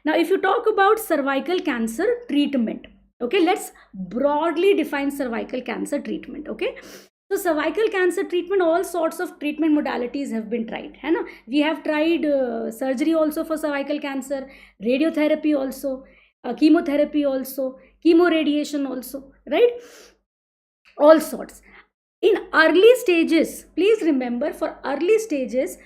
Now, if you talk about cervical cancer treatment, okay, let's broadly define cervical cancer treatment, okay? So cervical cancer treatment, all sorts of treatment modalities have been tried. है ना? We have tried surgery also for cervical cancer, radiotherapy also, chemotherapy also, chemoradiation also, right? All sorts. In early stages, please remember, for early stages,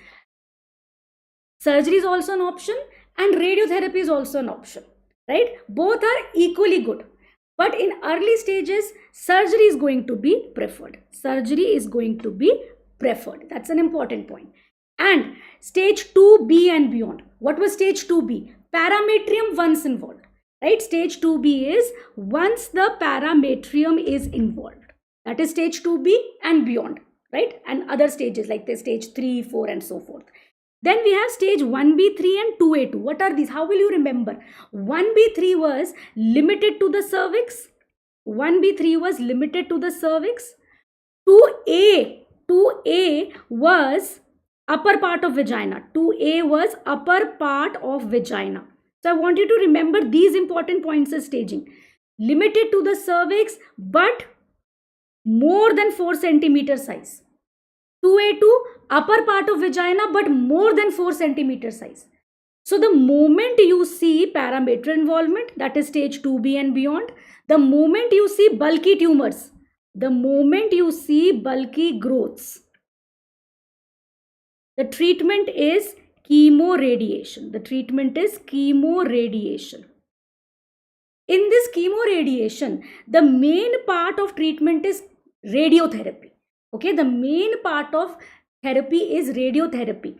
surgery is also an option and radiotherapy is also an option, right? Both are equally good. But in early stages, surgery is going to be preferred. Surgery is going to be preferred. That's an important point. And stage 2B and beyond. What was stage 2B? Parametrium once involved, right? Stage 2B is once the parametrium is involved. That is stage 2B and beyond, right? And other stages like the stage 3, 4 and so forth. Then we have stage 1B3 and 2A2. What are these? How will you remember? 1B3 was limited to the cervix. 1B3 was limited to the cervix. 2A was upper part of vagina. 2A was upper part of vagina. So I want you to remember these important points as staging. Limited to the cervix, but more than 4 centimeter size. 2A2, upper part of vagina, but more than 4 centimeter size. So the moment you see parametrium involvement, that is stage 2B and beyond, the moment you see bulky tumors, the moment you see bulky growths, the treatment is chemoradiation. The treatment is chemoradiation. In this chemoradiation, the main part of treatment is radiotherapy. Okay, the main part of therapy is radiotherapy.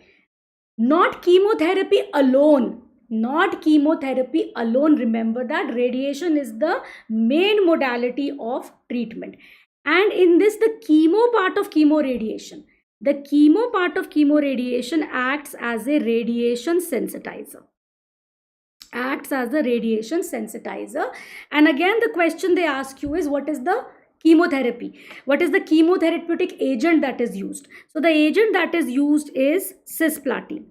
Not chemotherapy alone. Not chemotherapy alone. Remember that radiation is the main modality of treatment. And in this, the chemo part of chemoradiation. The chemo part of chemoradiation acts as a radiation sensitizer. Acts as a radiation sensitizer. And again, the question they ask you is, what is the chemotherapy? What is the chemotherapeutic agent that is used? So the agent that is used is cisplatin.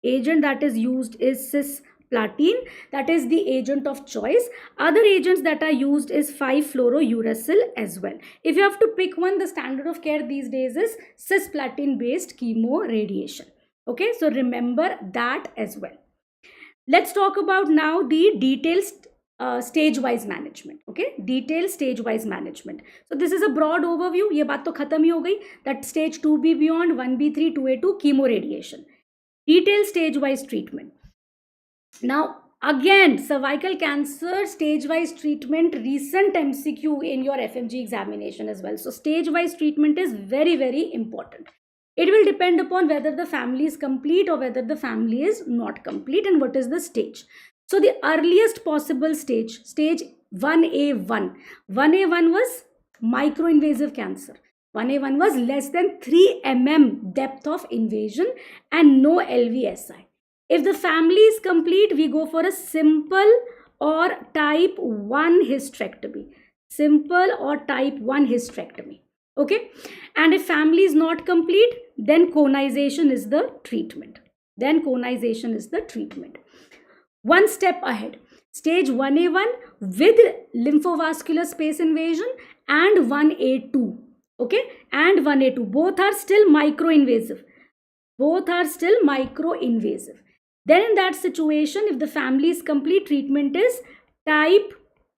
Agent that is used is cisplatin. That is the agent of choice. Other agents that are used is 5-fluorouracil as well. If you have to pick one, the standard of care these days is cisplatin based chemoradiation. Okay, so remember that as well. Let's talk about now the detailed stage-wise management. Okay, detailed stage-wise management. So this is a broad overview. ये बात तो खत्म ही हो गई. That stage 2B beyond, 1B3, 2A2, chemoradiation. Detailed stage-wise treatment. Now again, cervical cancer stage-wise treatment, recent MCQ in your FMGE examination as well. So stage-wise treatment is very, very important. It will depend upon whether the family is complete or whether the family is not complete and what is the stage. So the earliest possible stage, stage 1A1. 1A1 was microinvasive cancer. 1A1 was less than 3 mm depth of invasion and no LVSI. If the family is complete, we go for a simple or type 1 hysterectomy. Simple or type 1 hysterectomy. Okay. And if family is not complete, then conization is the treatment. Then conization is the treatment. One step ahead. Stage 1A1 with lymphovascular space invasion and 1A2. Okay. And 1A2. Both are still microinvasive. Both are still microinvasive. Then in that situation, if the family is complete, treatment is type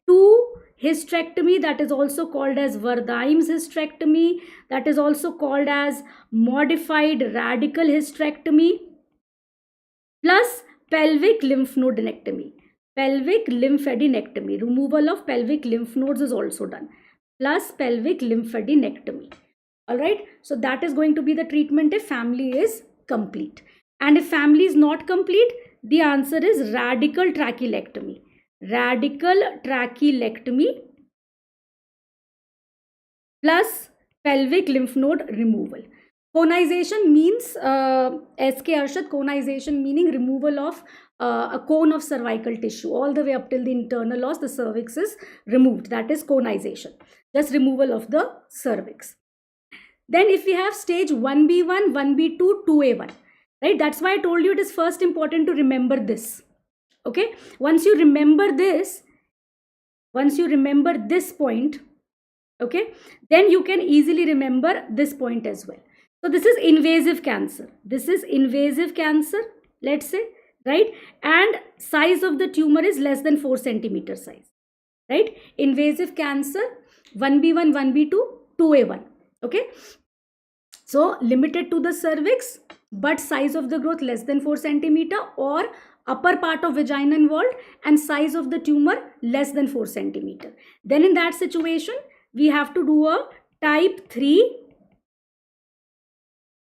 2 hysterectomy, that is also called as Werdheim's hysterectomy, that is also called as modified radical hysterectomy, plus pelvic lymph nodenectomy. Pelvic lymphadenectomy, removal of pelvic lymph nodes is also done. plus pelvic lymphadenectomy. All right, so that is going to be the treatment if family is complete. And if family is not complete, the answer is radical trachelectomy. Radical trachelectomy plus pelvic lymph node removal. Conization means, SK Arshad, conization meaning removal of a cone of cervical tissue all the way up till the internal os, the cervix is removed. That is conization, just removal of the cervix. Then if we have stage 1B1, 1B2, 2A1, right? That's why I told you it is first important to remember this. Okay, once you remember this point, okay, then you can easily remember this point as well. So this is invasive cancer. This is invasive cancer, let's say, right? And size of the tumor is less than 4 centimeter size, right? Invasive cancer, 1B1, 1B2, 2A1, okay? So limited to the cervix, but size of the growth less than 4 centimeter, or upper part of vagina involved and size of the tumor less than 4 centimeter. Then in that situation, we have to do a type 3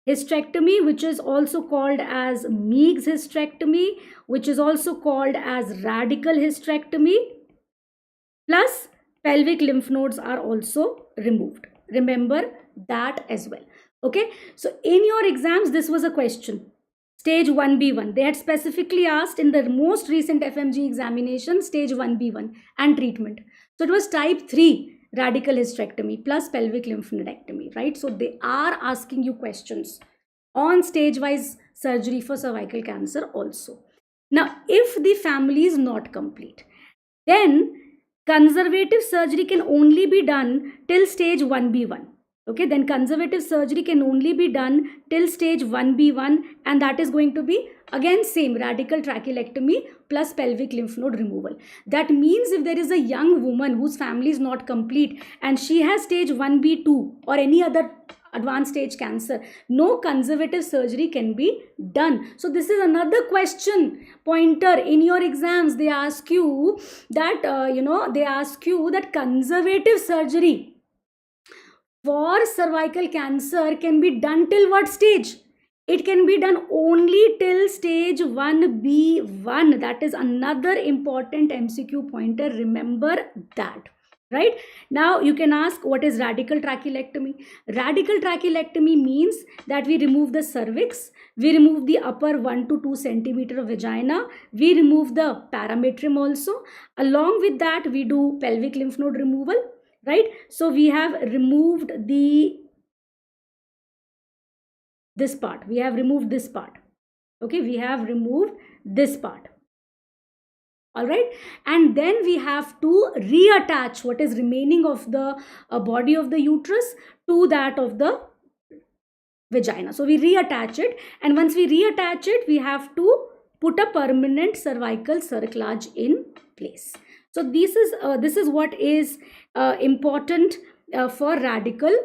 hysterectomy, which is also called as Meigs hysterectomy, which is also called as radical hysterectomy, plus pelvic lymph nodes are also removed. Remember that as well. Okay, so in your exams, this was a question. Stage 1B1, they had specifically asked in the most recent FMGE examination, stage 1B1 and treatment. So it was type 3 radical hysterectomy plus pelvic lymphadenectomy, right? So they are asking you questions on stage-wise surgery for cervical cancer also. Now, if the family is not complete, then conservative surgery can only be done till stage 1B1. Okay, then conservative surgery can only be done till stage 1B1, and that is going to be again same radical trachelectomy plus pelvic lymph node removal. That means if there is a young woman whose family is not complete and she has stage 1B2 or any other advanced stage cancer, no conservative surgery can be done. So this is another question pointer in your exams. They ask you that conservative surgery for cervical cancer can be done till what stage? It can be done only till stage 1B1. That is another important MCQ pointer. Remember that. Right? Now you can ask, what is radical trachelectomy? Radical trachelectomy means that we remove the cervix, we remove the upper 1 to 2 centimeter of vagina, we remove the parametrium also. Along with that, we do pelvic lymph node removal, right? So we have removed this part. We have removed this part. Okay, we have removed this part. All right, and then we have to reattach what is remaining of the body of the uterus to that of the vagina. So we reattach it, and once we reattach it, we have to put a permanent cervical cerclage in place. So this is what is important for radical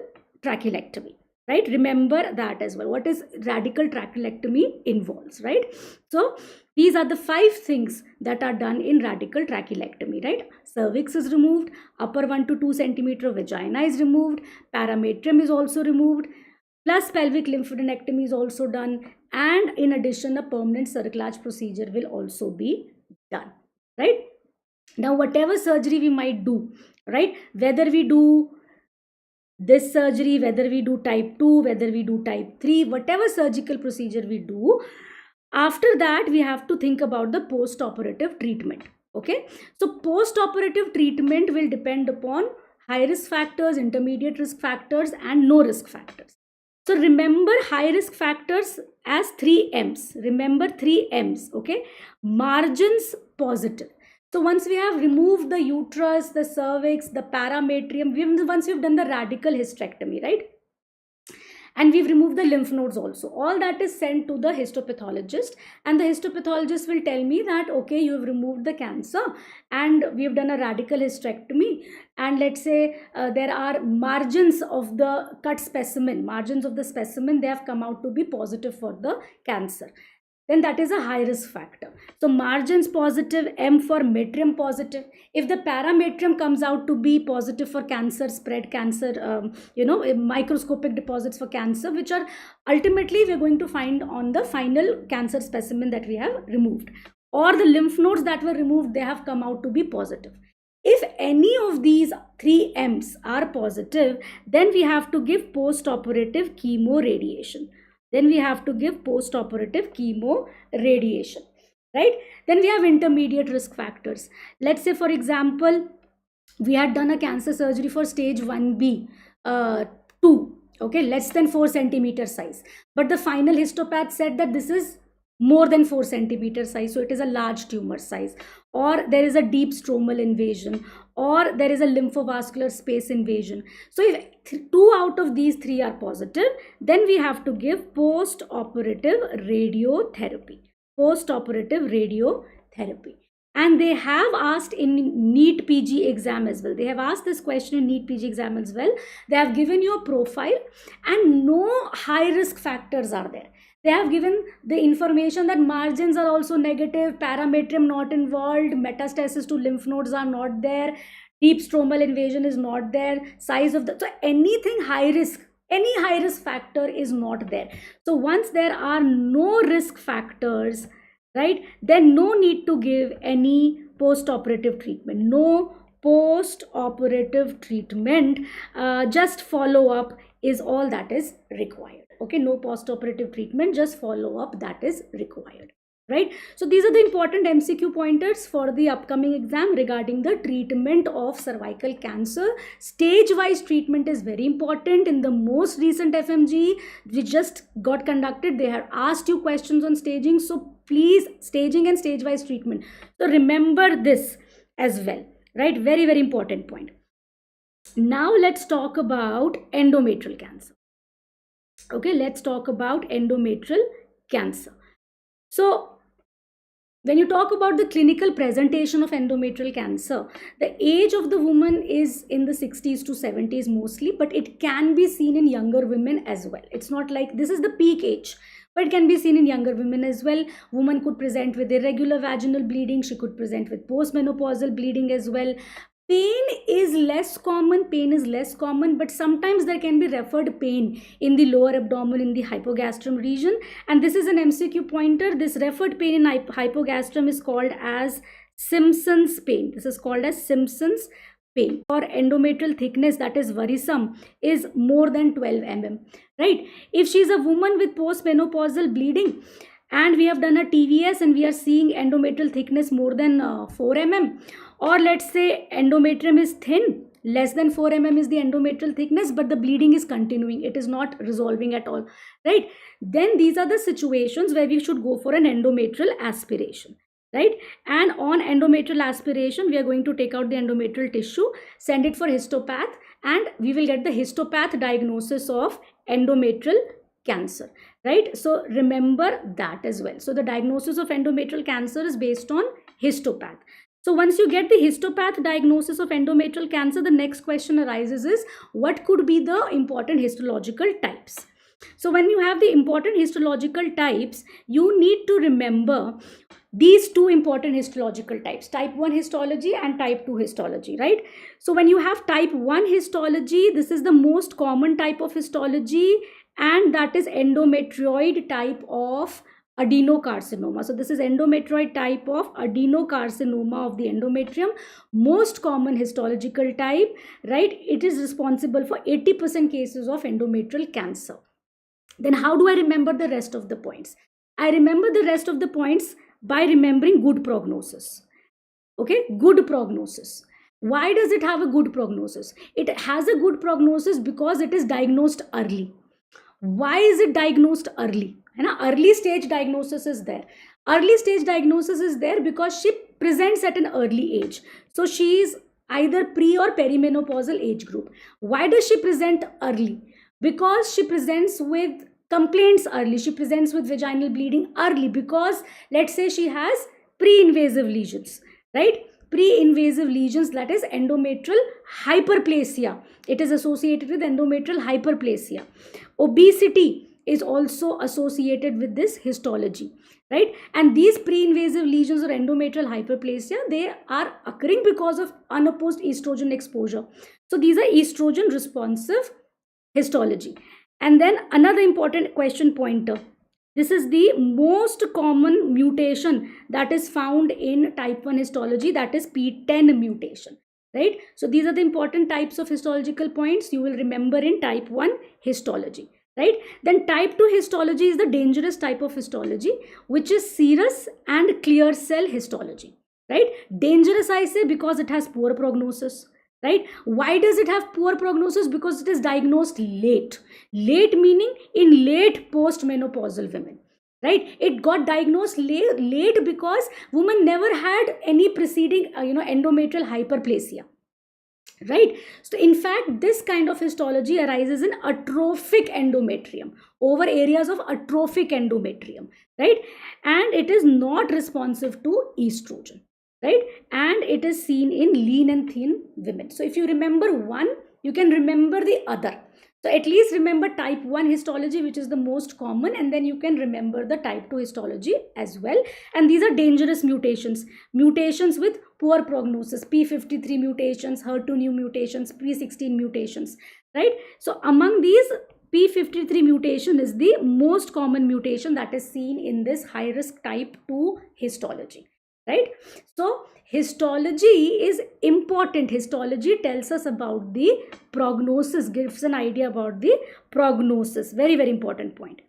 trachelectomy. Right, remember that as well. What is radical trachelectomy involves, right? So these are the 5 things that are done in radical trachelectomy, right? Cervix is removed, upper 1 to 2 centimeter vagina is removed, parametrium is also removed, plus pelvic lymphadenectomy is also done, and in addition, a permanent cerclage procedure will also be done, right? Now, whatever surgery we might do, right? Whether we do this surgery, whether we do type 2, whether we do type 3, whatever surgical procedure we do, after that we have to think about the post-operative treatment. Okay, so post-operative treatment will depend upon high risk factors, intermediate risk factors, and no risk factors. So remember high risk factors as 3 M's. Remember 3 M's. Okay, margins positive. So once we have removed the uterus, the cervix, the parametrium, once we've done the radical hysterectomy, right? And we've removed the lymph nodes also. All that is sent to the histopathologist, and the histopathologist will tell me that, okay, you've removed the cancer and we've done a radical hysterectomy, and let's say there are margins of the cut specimen, margins of the specimen, they have come out to be positive for the cancer. then that is a high risk factor. So margins positive, M for metrium positive. If the parametrium comes out to be positive for cancer, spread cancer, microscopic deposits for cancer, which are ultimately we're going to find on the final cancer specimen that we have removed, or the lymph nodes that were removed, they have come out to be positive. If any of these 3 M's are positive, then we have to give post-operative chemo radiation. Then we have to give post-operative chemo radiation, right? Then we have intermediate risk factors. Let's say, for example, we had done a cancer surgery for stage 1B, 2, okay, less than 4 centimeter size. But the final histopath said that this is more than 4 centimeter size, so it is a large tumor size, or there is a deep stromal invasion, or there is a lymphovascular space invasion. So if 2 out of these 3 are positive, then we have to give post-operative radiotherapy. Post-operative radiotherapy. And they have asked in NEET PG exam as well. They have asked this question in NEET PG exam as well. They have given you a profile and no high risk factors are there. They have given the information that margins are also negative, parametrium not involved, metastasis to lymph nodes are not there, deep stromal invasion is not there, size of the, so anything high risk, any high risk factor is not there. So once there are no risk factors, right, then no need to give any post-operative treatment. No post-operative treatment, just follow up is all that is required. Okay, no post-operative treatment, just follow up that is required, right? So these are the important MCQ pointers for the upcoming exam regarding the treatment of cervical cancer. Stage-wise treatment is very important. In the most recent FMGE which just got conducted, they have asked you questions on staging. So please, staging and stage-wise treatment. So remember this as well, right? Very, very important point. Now let's talk about endometrial cancer. Okay, let's talk about endometrial cancer. So when you talk about the clinical presentation of endometrial cancer, the age of the woman is in the 60s to 70s mostly, but it can be seen in younger women as well. It's not like this is the peak age, but it can be seen in younger women as well. Woman could present with irregular vaginal bleeding. She could present with postmenopausal bleeding as well. Pain is less common, but sometimes there can be referred pain in the lower abdomen, in the hypogastrum region. And this is an MCQ pointer. This referred pain in hypogastrum is called as Simpson's pain. This is called as Simpson's pain. Or endometrial thickness that is worrisome is more than 12 mm, right? If she is a woman with postmenopausal bleeding, and we have done a TVS and we are seeing endometrial thickness more than 4 mm, or let's say endometrium is thin, less than 4 mm is the endometrial thickness, but the bleeding is continuing, it is not resolving at all, right? Then these are the situations where we should go for an endometrial aspiration, right? And on endometrial aspiration, we are going to take out the endometrial tissue, send it for histopath, and we will get the histopath diagnosis of endometrial cancer, right? So remember that as well. So the diagnosis of endometrial cancer is based on histopath. So once you get the histopath diagnosis of endometrial cancer, the next question arises is what could be the important histological types? So when you have the important histological types, you need to remember these two important histological types, type 1 histology and type 2 histology, right? So when you have type 1 histology, this is the most common type of histology, and that is endometrioid type of adenocarcinoma. So this is endometrioid type of adenocarcinoma of the endometrium, most common histological type, right? It is responsible for 80% cases of endometrial cancer. Then how do I remember the rest of the points? I remember the rest of the points by remembering good prognosis. Okay, good prognosis. Why does it have a good prognosis? It has a good prognosis because it is diagnosed early. Why is it diagnosed early? Early stage diagnosis is there. Early stage diagnosis is there because she presents at an early age. So she is either pre or perimenopausal age group. Why does she present early? Because she presents with complaints early. She presents with vaginal bleeding early because let's say she has pre-invasive lesions, right? Pre-invasive lesions, that is endometrial hyperplasia. It is associated with endometrial hyperplasia. Obesity is also associated with this histology, right? And these pre-invasive lesions or endometrial hyperplasia, they are occurring because of unopposed estrogen exposure. So these are estrogen responsive histology. And then another important question pointer. This is the most common mutation that is found in type 1 histology, that is P10 mutation, right? So these are the important types of histological points you will remember in type 1 histology, right? Then type 2 histology is the dangerous type of histology, which is serous and clear cell histology, right? Dangerous, I say, because it has poor prognosis, right? Why does it have poor prognosis? Because it is diagnosed late. Late meaning in late postmenopausal women, right? It got diagnosed late because woman never had any preceding endometrial hyperplasia, right? So in fact, this kind of histology arises in atrophic endometrium, over areas of atrophic endometrium, right? And it is not responsive to estrogen, right? And it is seen in lean and thin women. So if you remember one, you can remember the other. So at least remember type 1 histology, which is the most common, and then you can remember the type 2 histology as well. And these are dangerous mutations, mutations with poor prognosis, P53 mutations, HER2 new mutations, P16 mutations, right? So among these, P53 mutation is the most common mutation that is seen in this high risk type 2 histology, right? So histology is important. Histology tells us about the prognosis, gives an idea about the prognosis. Very, very important point.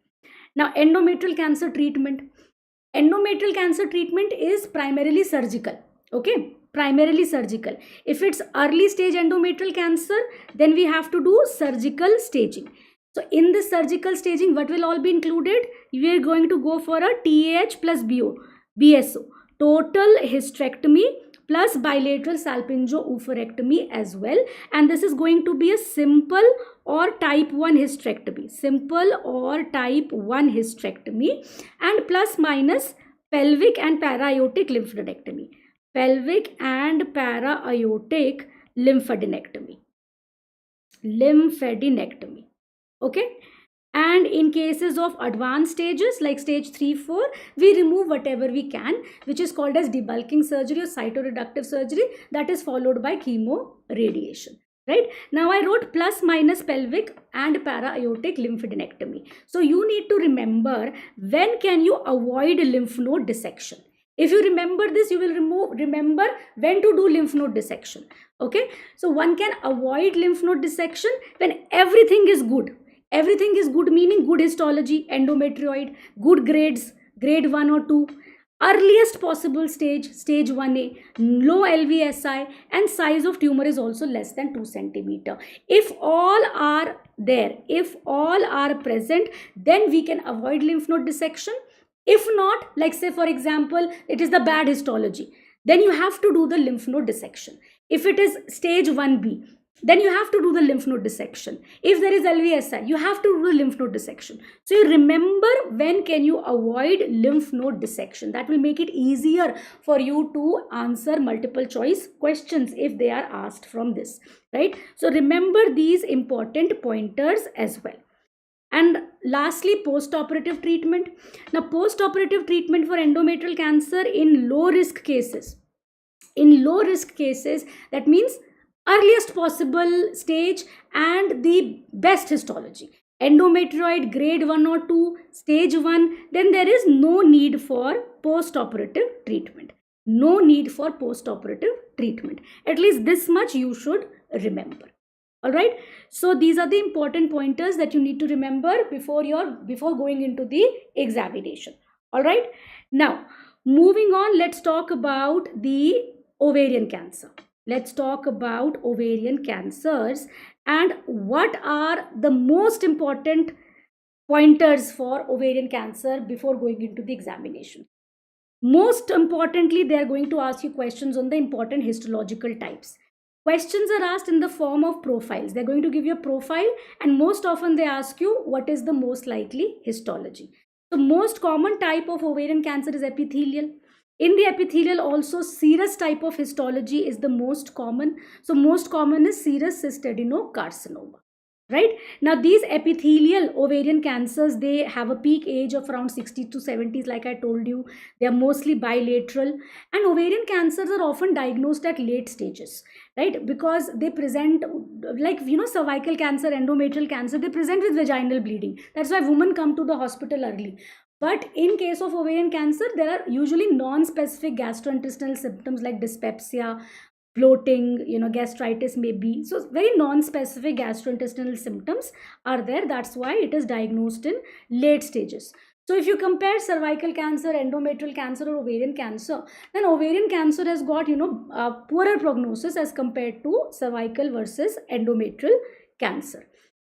Now, endometrial cancer treatment. Endometrial cancer treatment is primarily surgical, okay? Primarily surgical. If it's early stage endometrial cancer, then we have to do surgical staging. So in this surgical staging, what will all be included? We are going to go for a TAH plus BSO. Total hysterectomy plus bilateral salpingo-oophorectomy as well. And this is going to be a simple or type 1 hysterectomy. Simple or type 1 hysterectomy, and plus minus pelvic and para-aortic lymphadenectomy. Pelvic and para-aortic lymphadenectomy. Lymphadenectomy. Okay. And in cases of advanced stages like stage 3-4, we remove whatever we can, which is called as debulking surgery or cytoreductive surgery, that is followed by chemo radiation, right? Now I wrote plus minus pelvic and para-aortic lymphadenectomy. So you need to remember, when can you avoid lymph node dissection? If you remember this, you will remember when to do lymph node dissection, okay? So one can avoid lymph node dissection when everything is good. Everything is good meaning good histology, endometrioid, good grades, grade 1 or 2, earliest possible stage, stage 1A, low LVSI, and size of tumor is also less than 2 centimeter. If all are there, if all are present, then we can avoid lymph node dissection. If not, like say for example, it is the bad histology, then you have to do the lymph node dissection. If it is stage 1B, then you have to do the lymph node dissection. If there is LVSI, you have to do the lymph node dissection. So you remember when can you avoid lymph node dissection. That will make it easier for you to answer multiple choice questions if they are asked from this, right? So remember these important pointers as well. And lastly, post-operative treatment. Now, post-operative treatment for endometrial cancer in low risk cases. In low risk cases, that means earliest possible stage and the best histology. Endometrioid grade 1 or 2, stage 1, then there is no need for post-operative treatment. No need for post-operative treatment. At least this much you should remember. Alright, so these are the important pointers that you need to remember before going into the examination. Alright, now moving on, let's talk about the ovarian cancer. Let's talk about ovarian cancers and what are the most important pointers for ovarian cancer before going into the examination. Most importantly, they are going to ask you questions on the important histological types. Questions are asked in the form of profiles. They're going to give you a profile, and most often they ask you what is the most likely histology. The most common type of ovarian cancer is epithelial. In the epithelial also, serous type of histology is the most common. So most common is serous cystadenocarcinoma. right? Now these epithelial ovarian cancers, they have a peak age of around 60 to 70s, like I told you. They are mostly bilateral, and ovarian cancers are often diagnosed at late stages, right? Because they present, like, cervical cancer, endometrial cancer, they present with vaginal bleeding. That's why women come to the hospital early. But in case of ovarian cancer, there are usually non-specific gastrointestinal symptoms like dyspepsia, bloating, gastritis maybe. So very non-specific gastrointestinal symptoms are there. That's why it is diagnosed in late stages. So if you compare cervical cancer, endometrial cancer, or ovarian cancer, then ovarian cancer has got, poorer prognosis as compared to cervical versus endometrial cancer.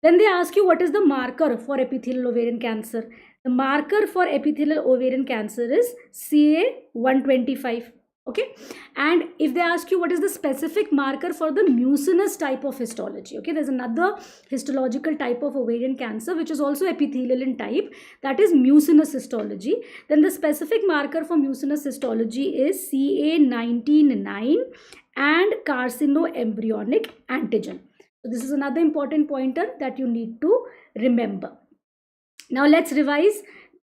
Then they ask you, what is the marker for epithelial ovarian cancer? The marker for epithelial ovarian cancer is CA125. Okay, and if they ask you what is the specific marker for the mucinous type of histology, okay, there's another histological type of ovarian cancer which is also epithelial in type, that is mucinous histology. Then the specific marker for mucinous histology is CA19-9 and carcinoembryonic antigen. So this is another important pointer that you need to remember. Now let's revise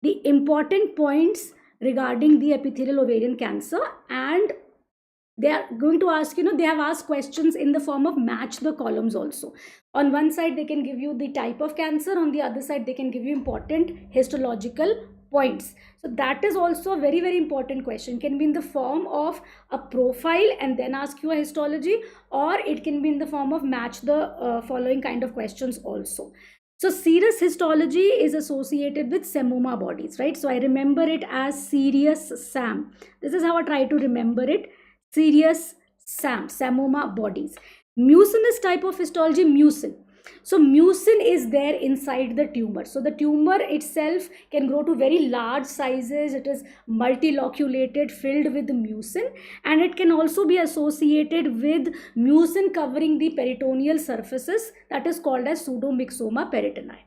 the important points regarding the epithelial ovarian cancer, and they are going to ask, they have asked questions in the form of match the columns also. On one side they can give you the type of cancer, on the other side they can give you important histological points. So that is also a very, very important question. Can be in the form of a profile and then ask you a histology, or it can be in the form of match the following kind of questions also. So serous histology is associated with Semoma bodies, right? So I remember it as serious SAM. This is how I try to remember it. Serious SAM, Semoma bodies. Mucinous type of histology, mucin. So mucin is there inside the tumor. So the tumor itself can grow to very large sizes. It is multiloculated, filled with mucin, and it can also be associated with mucin covering the peritoneal surfaces, that is called as pseudomyxoma peritoni.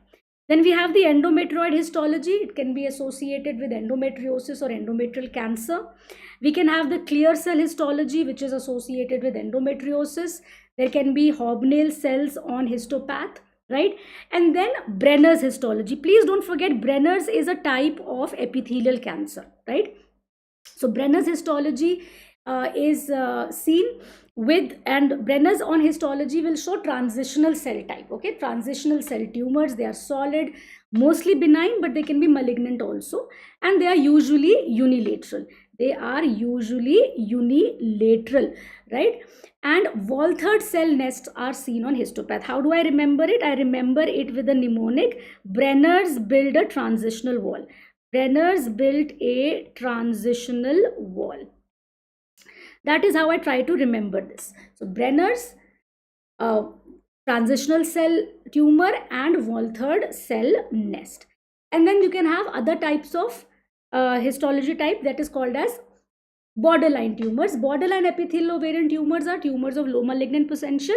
Then we have the endometrioid histology. It can be associated with endometriosis or endometrial cancer. We can have the clear cell histology, which is associated with endometriosis. There can be hobnail cells on histopath, right? And then Brenner's histology. Please don't forget, Brenner's is a type of epithelial cancer, right? So Brenner's histology is seen with, and Brenner's on histology will show transitional cell type, okay? Transitional cell tumors, they are solid, mostly benign, but they can be malignant also, and they are usually unilateral. They are usually unilateral, right? And Walther cell nests are seen on histopath. How do I remember it? I remember it with a mnemonic: Brenner's build a transitional wall. Brenner's built a transitional wall. That is how I try to remember this. So Brenner's transitional cell tumor and Walther cell nest. And then you can have other types of histology type, that is called as borderline tumors. Borderline epithelial ovarian tumors are tumors of low malignant potential,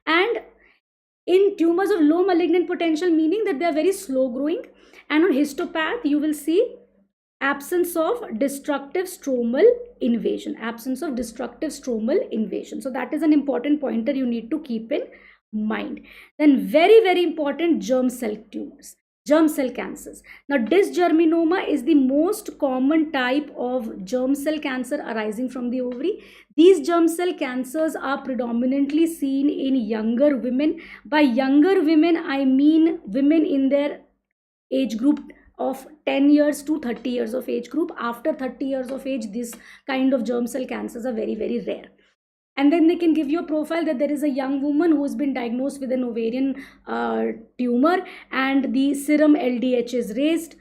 and in tumors of low malignant potential, meaning that they are very slow growing, and on histopath you will see absence of destructive stromal invasion. Absence of destructive stromal invasion. So that is an important pointer you need to keep in mind. Then very, very important, germ cell tumors, germ cell cancers. Now dysgerminoma is the most common type of germ cell cancer arising from the ovary. These germ cell cancers are predominantly seen in younger women. By younger women, I mean women in their age group of 10 years to 30 years of age group. After 30 years of age, this kind of germ cell cancers are very, very rare. And then they can give you a profile that there is a young woman who has been diagnosed with an ovarian tumor, and the serum LDH is raised,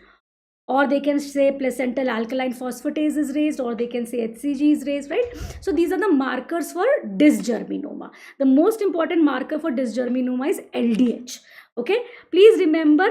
or they can say placental alkaline phosphatase is raised, or they can say HCG is raised, right? So these are the markers for dysgerminoma. The most important marker for dysgerminoma is LDH. Okay, please remember,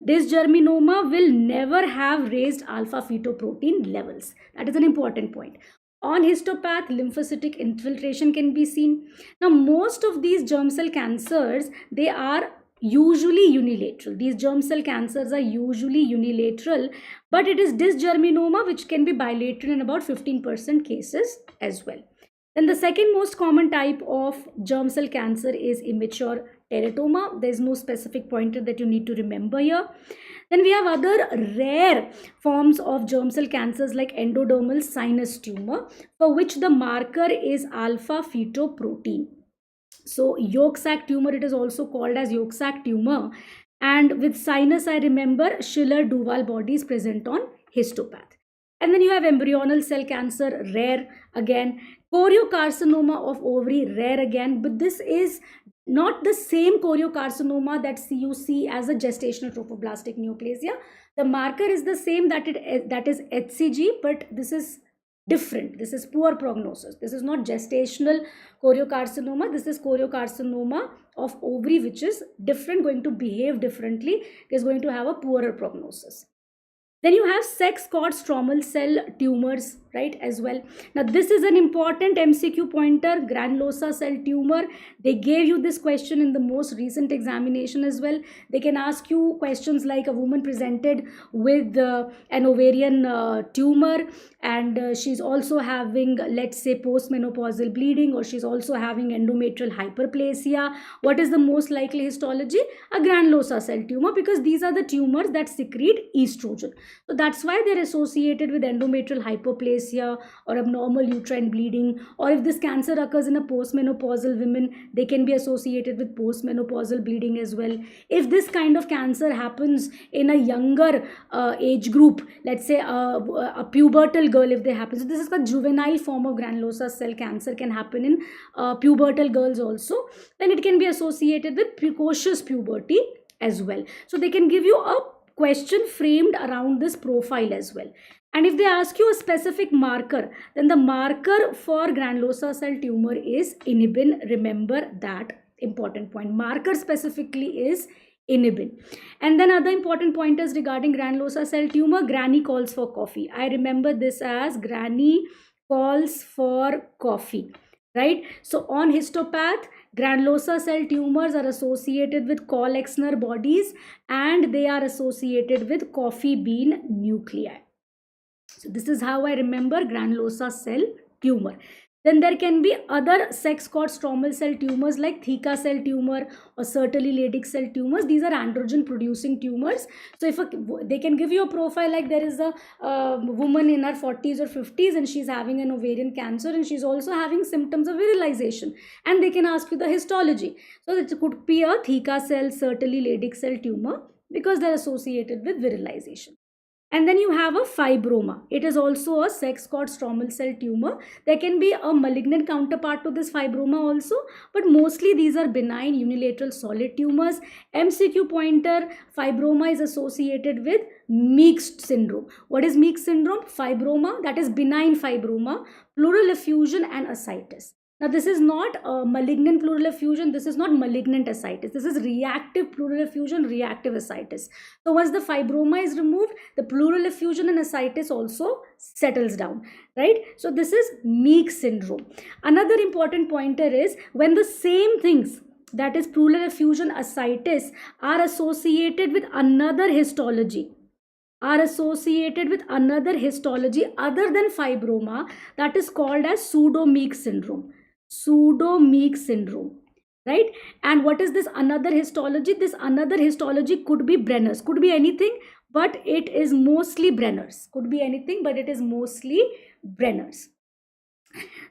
dysgerminoma will never have raised alpha fetoprotein levels. That is an important point. On histopath, lymphocytic infiltration can be seen. Now, most of these germ cell cancers, they are usually unilateral. These germ cell cancers are usually unilateral, but it is dysgerminoma which can be bilateral in about 15% cases as well. Then the second most common type of germ cell cancer is immature teratoma. There is no specific pointer that you need to remember here. Then we have other rare forms of germ cell cancers like endodermal sinus tumor, for which the marker is alpha fetoprotein. So yolk sac tumor, it is also called as yolk sac tumor. And with sinus, I remember Schiller-Duval bodies present on histopath. And then you have embryonal cell cancer, rare again. Choriocarcinoma of ovary, rare again. But this is not the same choriocarcinoma that you see as a gestational trophoblastic neoplasia. The marker is the same, that is HCG, but this is different. This is poor prognosis. This is not gestational choriocarcinoma. This is choriocarcinoma of ovary, which is different, going to behave differently. It is going to have a poorer prognosis. Then you have sex cord stromal cell tumors, right, as well. Now this is an important MCQ pointer, granulosa cell tumor. They gave you this question in the most recent examination as well. They can ask you questions like a woman presented with an ovarian tumor, and she's also having, let's say, postmenopausal bleeding, or she's also having endometrial hyperplasia. What is the most likely histology? A granulosa cell tumor, because these are the tumors that secrete estrogen. So that's why they're associated with endometrial hyperplasia or abnormal uterine bleeding. Or if this cancer occurs in a postmenopausal women, they can be associated with postmenopausal bleeding as well. If this kind of cancer happens in a younger age group, let's say a pubertal girl, if they happen, so this is a juvenile form of granulosa cell cancer, can happen in pubertal girls also, then it can be associated with precocious puberty as well. So they can give you a question framed around this profile as well. And if they ask you a specific marker, then the marker for granulosa cell tumor is inhibin. Remember that important point. Marker specifically is inhibin. And then other important pointers regarding granulosa cell tumor: granny calls for coffee. I remember this as granny calls for coffee, right? So on histopath, granulosa cell tumors are associated with Cole-Exner bodies, and they are associated with coffee bean nuclei. So this is how I remember granulosa cell tumor. Then there can be other sex cord stromal cell tumors like theca cell tumor or sertoli Leydig cell tumors. These are androgen producing tumors. So if they can give you a profile like there is a woman in her 40s or 50s and she's having an ovarian cancer and she's also having symptoms of virilization, and they can ask you the histology. So it could be a theca cell, sertoli Leydig cell tumor because they're associated with virilization. And then you have a fibroma. It is also a sex cord stromal cell tumor. There can be a malignant counterpart to this fibroma also, but mostly these are benign unilateral solid tumors. MCQ pointer: fibroma is associated with Meeks syndrome. What is Meeks syndrome? Fibroma, that is benign fibroma, pleural effusion and ascites. Now this is not malignant pleural effusion, this is not malignant ascites, this is reactive pleural effusion, reactive ascites. So once the fibroma is removed, the pleural effusion and ascites also settles down, right? So this is Meeks syndrome. Another important pointer is when the same things, that is pleural effusion, ascites, are associated with another histology, other than fibroma, that is called as pseudo-Meeks syndrome. Pseudo-Meeks syndrome, right? And what is this another histology? This another histology could be Brenner's, could be anything, but it is mostly Brenner's. Could be anything, but it is mostly Brenner's.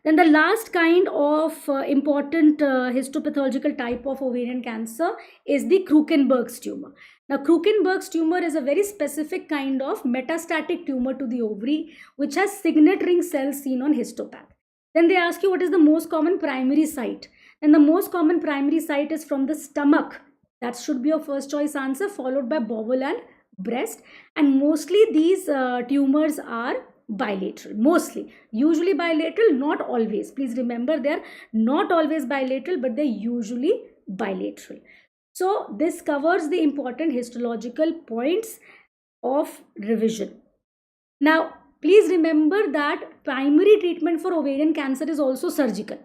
Then the last kind of important histopathological type of ovarian cancer is the Krukenberg's tumor. Now, Krukenberg's tumor is a very specific kind of metastatic tumor to the ovary, which has signet ring cells seen on histopath. Then they ask you what is the most common primary site. And the most common primary site is from the stomach. That should be your first choice answer, followed by bowel and breast. And mostly these tumors are bilateral, mostly. Usually bilateral, not always. Please remember, they are not always bilateral, but they're usually bilateral. So this covers the important histological points of revision. Now, please remember that primary treatment for ovarian cancer is also surgical.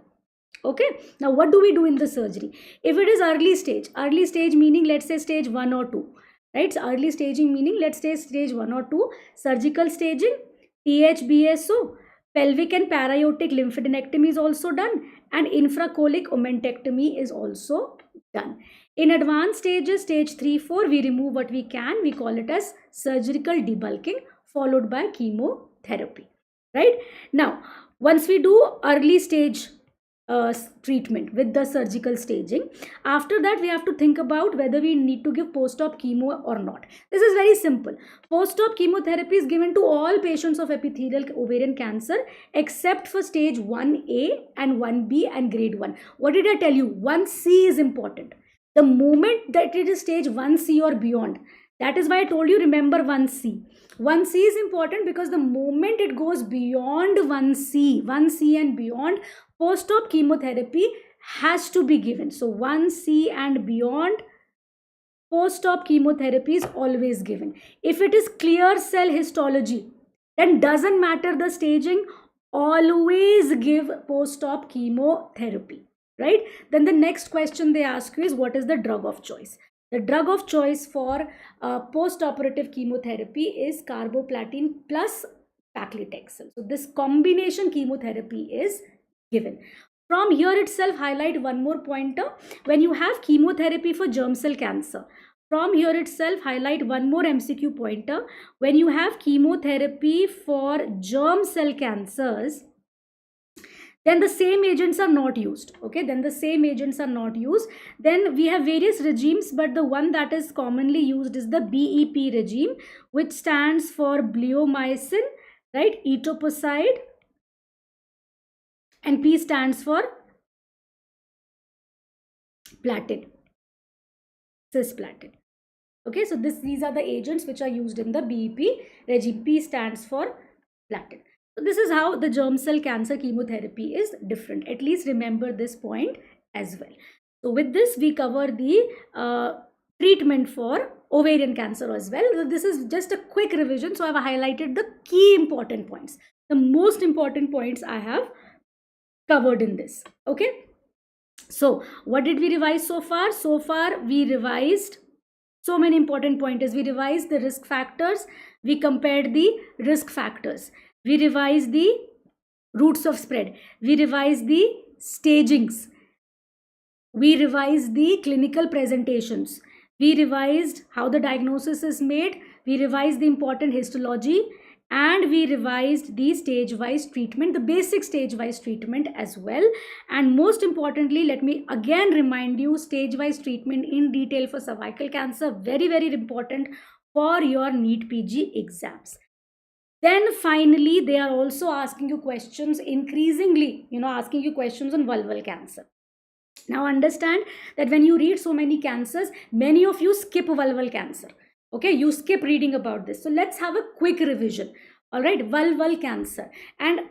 Okay. Now, what do we do in the surgery? If it is early stage meaning let's say stage 1 or 2, right? So early staging meaning let's say stage 1 or 2, surgical staging, THBSO, pelvic and para-aortic lymphadenectomy is also done, and infracolic omentectomy is also done. In advanced stages, stage 3, 4, we remove what we can. We call it as surgical debulking followed by chemotherapy, right? Now, once we do early stage treatment with the surgical staging, after that we have to think about whether we need to give post-op chemo or not. This is very simple. Post-op chemotherapy is given to all patients of epithelial ovarian cancer except for stage 1A and 1B and grade 1. What did I tell you? 1C is important. The moment that it is stage 1C or beyond, that is why I told you, remember 1C. 1C is important because the moment it goes beyond 1C and beyond, post-op chemotherapy has to be given. So 1C and beyond, post-op chemotherapy is always given. If it is clear cell histology, then doesn't matter the staging, always give post-op chemotherapy, right? Then the next question they ask you is, what is the drug of choice? The drug of choice for post-operative chemotherapy is carboplatin plus paclitaxel. So this combination chemotherapy is given. From here itself, highlight one more pointer. When you have chemotherapy for germ cell cancer, from here itself, highlight one more MCQ pointer. When you have chemotherapy for germ cell cancers, then the same agents are not used. Okay, then the same agents are not used. Then we have various regimes, but the one that is commonly used is the BEP regime, which stands for bleomycin, right? Etoposide, and P stands for platin, cisplatin. Okay, so these are the agents which are used in the BEP regime. P stands for platin. So this is how the germ cell cancer chemotherapy is different. At least remember this point as well. So with this, we cover the treatment for ovarian cancer as well. So this is just a quick revision. So I have highlighted the key important points. The most important points I have covered in this. Okay. So what did we revise so far? So far we revised so many important pointers. We revised the risk factors. We compared the risk factors. We revised the routes of spread. We revised the stagings. We revised the clinical presentations. We revised how the diagnosis is made. We revised the important histology. And we revised the stage-wise treatment, the basic stage-wise treatment as well. And most importantly, let me again remind you, stage-wise treatment in detail for cervical cancer, very, very important for your NEET PG exams. Then finally, they are also asking you questions, increasingly, asking you questions on vulval cancer. Now understand that when you read so many cancers, many of you skip vulval cancer. Okay, you skip reading about this. So let's have a quick revision. All right, vulval cancer. And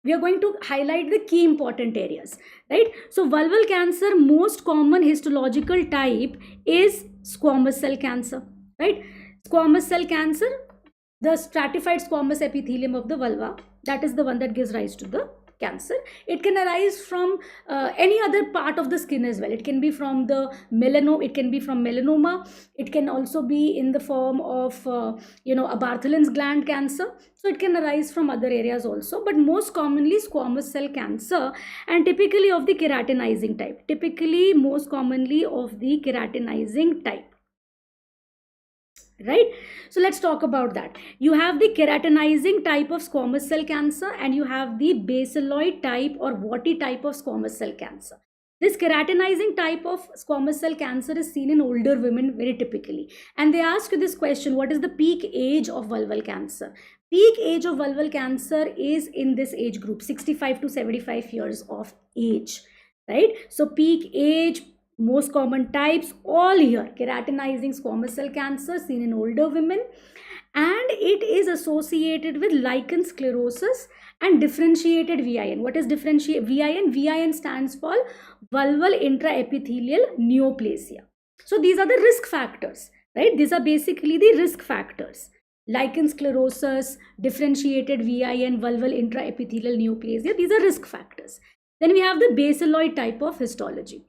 we are going to highlight the key important areas, right? So vulval cancer, most common histological type is squamous cell cancer, right? Squamous cell cancer, the stratified squamous epithelium of the vulva, that is the one that gives rise to the cancer. It can arise from any other part of the skin as well. It can be from the melanoma. It can be from melanoma. It can also be in the form of a Bartholin's gland cancer. So it can arise from other areas also, but most commonly squamous cell cancer, and typically of the keratinizing type. Typically most commonly of the keratinizing type. Right, so let's talk about that. You have the keratinizing type of squamous cell cancer and you have the basaloid type or warty type of squamous cell cancer. This keratinizing type of squamous cell cancer is seen in older women very typically, and they ask you this question: what is the peak age of vulval cancer? Peak age of vulval cancer is in this age group, 65 to 75 years of age, right? So peak age, most common types, all here: keratinizing squamous cell cancer seen in older women, and it is associated with lichen sclerosis and differentiated VIN. What is differentiated VIN? VIN stands for vulval intraepithelial neoplasia. So these are the risk factors, right? These are basically the risk factors: lichen sclerosis, differentiated VIN, vulval intraepithelial neoplasia. These are risk factors. Then we have the basaloid type of histology.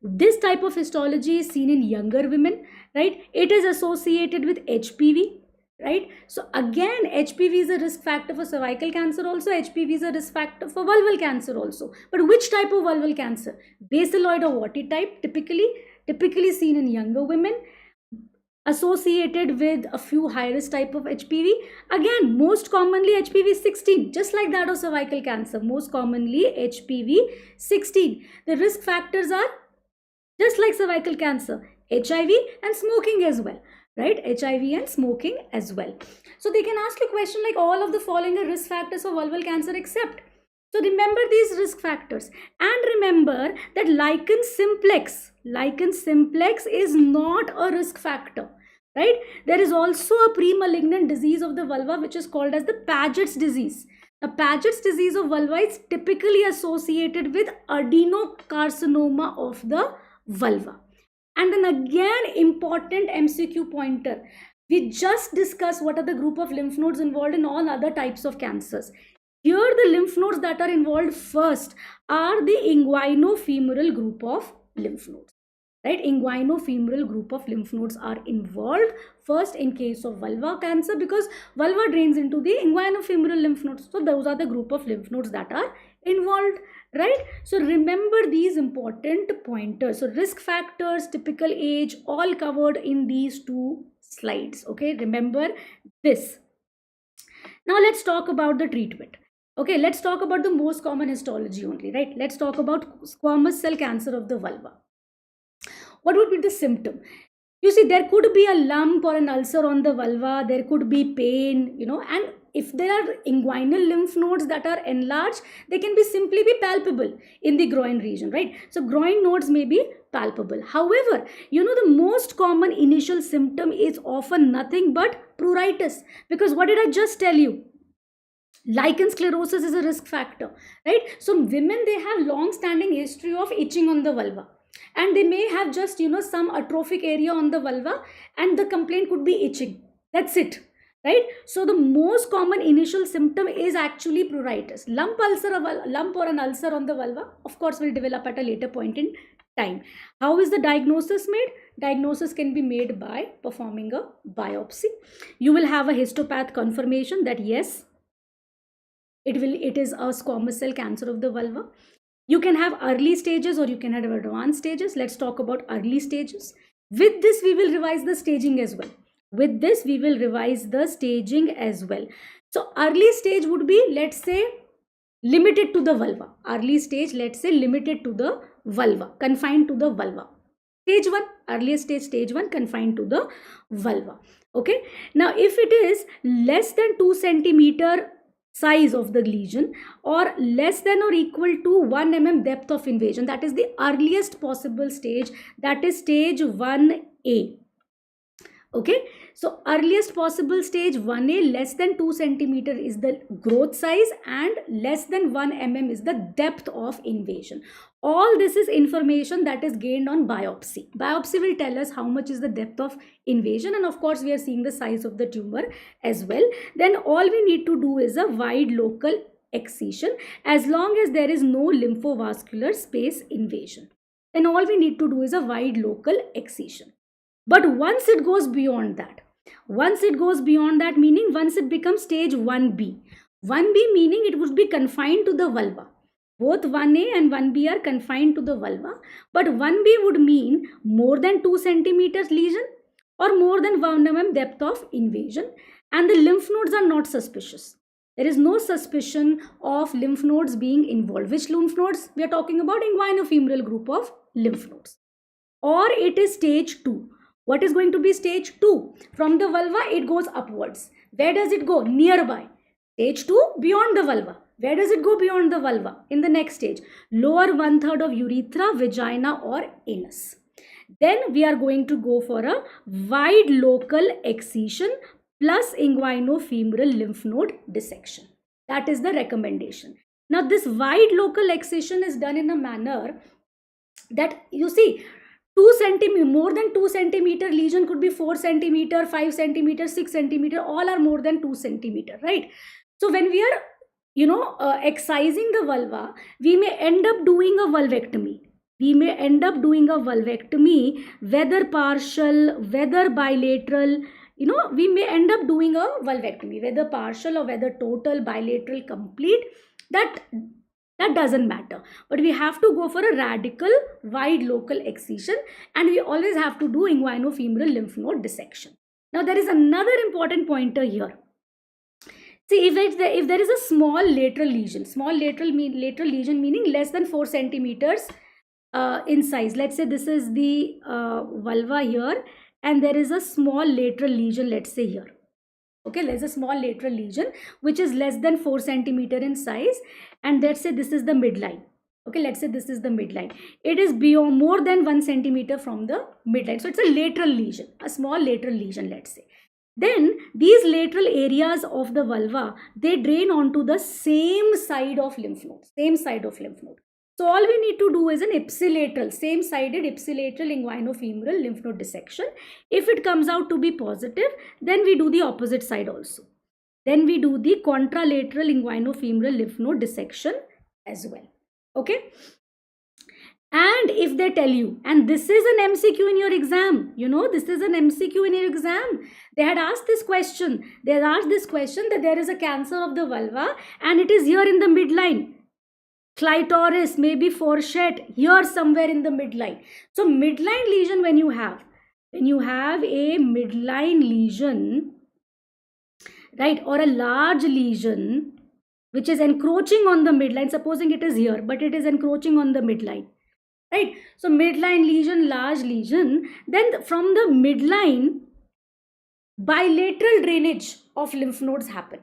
This type of histology is seen in younger women, right? It is associated with HPV, right? So again, HPV is a risk factor for cervical cancer also, HPV is a risk factor for vulval cancer also. But which type of vulval cancer? Basaloid or Warty type, typically seen in younger women, associated with a few high risk type of HPV. Again, most commonly HPV 16, just like that of cervical cancer, most commonly HPV 16. The risk factors are just like cervical cancer, HIV and smoking as well, right? HIV and smoking as well. So they can ask you a question like, all of the following are risk factors for vulval cancer except. So remember these risk factors, and remember that lichen simplex is not a risk factor, right? There is also a pre-malignant disease of the vulva which is called as the Paget's disease. The Paget's disease of vulva is typically associated with adenocarcinoma of the vulva. And then again, important MCQ pointer. We just discussed what are the group of lymph nodes involved in all other types of cancers. Here the lymph nodes that are involved first are the inguinofemoral group of lymph nodes, right? Inguinofemoral group of lymph nodes are involved first in case of vulva cancer, because vulva drains into the inguinofemoral lymph nodes. So those are the group of lymph nodes that are involved, right? So remember these important pointers. So risk factors, typical age, all covered in these two slides. Okay, remember this. Now let's talk about the treatment. Okay, let's talk about the most common histology only, right? Let's talk about squamous cell cancer of the vulva. What would be the symptom? You see, there could be a lump or an ulcer on the vulva, there could be pain, and if there are inguinal lymph nodes that are enlarged, they can simply be palpable in the groin region, right? So groin nodes may be palpable. However, the most common initial symptom is often nothing but pruritus, because what did I just tell you? Lichen sclerosis is a risk factor, right? So women, they have long-standing history of itching on the vulva, and they may have just some atrophic area on the vulva, and the complaint could be itching. That's it, right? So the most common initial symptom is actually pruritus. Lump or an ulcer on the vulva, of course, will develop at a later point in time. How is the diagnosis made? Diagnosis can be made by performing a biopsy. You will have a histopath confirmation that yes, it is a squamous cell cancer of the vulva. You can have early stages or you can have advanced stages. Let's talk about early stages. With this, we will revise the staging as well. So early stage would be, let's say, limited to the vulva. Early stage, let's say, limited to the vulva, confined to the vulva. Stage 1, earliest stage, stage 1, confined to the vulva. Okay. Now, if it is less than 2 centimeter size of the lesion or less than or equal to 1 mm depth of invasion, that is the earliest possible stage, that is stage 1A. Okay, so earliest possible stage 1A, less than 2 centimeter is the growth size and less than 1 mm is the depth of invasion. All this is information that is gained on biopsy. Biopsy will tell us how much is the depth of invasion, and of course we are seeing the size of the tumor as well. Then all we need to do is a wide local excision as long as there is no lymphovascular space invasion. Then all we need to do is a wide local excision. But once it goes beyond that, meaning once it becomes stage 1B. 1B meaning it would be confined to the vulva. Both 1A and 1B are confined to the vulva. But 1B would mean more than 2 centimeters lesion or more than 1 mm depth of invasion. And the lymph nodes are not suspicious. There is no suspicion of lymph nodes being involved. Which lymph nodes? We are talking about inguinofemoral group of lymph nodes. Or it is stage 2. What is going to be stage 2? From the vulva, it goes upwards. Where does it go? Nearby. Stage 2, beyond the vulva. Where does it go beyond the vulva? In the next stage, lower 1/3 of urethra, vagina or anus. Then we are going to go for a wide local excision plus inguinofemoral lymph node dissection. That is the recommendation. Now this wide local excision is done in a manner that, you see, 2 centimeter, more than 2 centimeter lesion could be 4 centimeter, 5 centimeter, 6 centimeter, all are more than 2 centimeter, right? So when we are, excising the vulva, we may end up doing a vulvectomy. Whether partial, whether bilateral, we may end up doing a vulvectomy, whether partial or whether total, bilateral, complete, that doesn't matter. But we have to go for a radical wide local excision, and we always have to do inguinofemoral lymph node dissection. Now there is another important pointer here. See, if there is a small lateral lesion, lateral lesion meaning less than 4 centimeters in size. Let's say this is the vulva here, and there is a small lateral lesion, let's say here. Okay, there's a small lateral lesion which is less than 4 centimeter in size, and let's say this is the midline. Okay, let's say this is the midline. It is beyond more than 1 centimeter from the midline. So it's a lateral lesion, a small lateral lesion, let's say. Then these lateral areas of the vulva, they drain onto the same side of lymph node, So all we need to do is an ipsilateral, same-sided ipsilateral inguinofemoral lymph node dissection. If it comes out to be positive, then we do the opposite side also. Then we do the contralateral inguinofemoral lymph node dissection as well. Okay. And if they tell you, and this is an MCQ in your exam, this is an MCQ in your exam. They had asked this question. They had asked this question that there is a cancer of the vulva and it is here in the midline. Clitoris, maybe fourchette, here somewhere in the midline. So midline lesion, when you have a midline lesion, right, or a large lesion which is encroaching on the midline, supposing it is here, but it is encroaching on the midline, right? So midline lesion, large lesion, then from the midline, bilateral drainage of lymph nodes happen.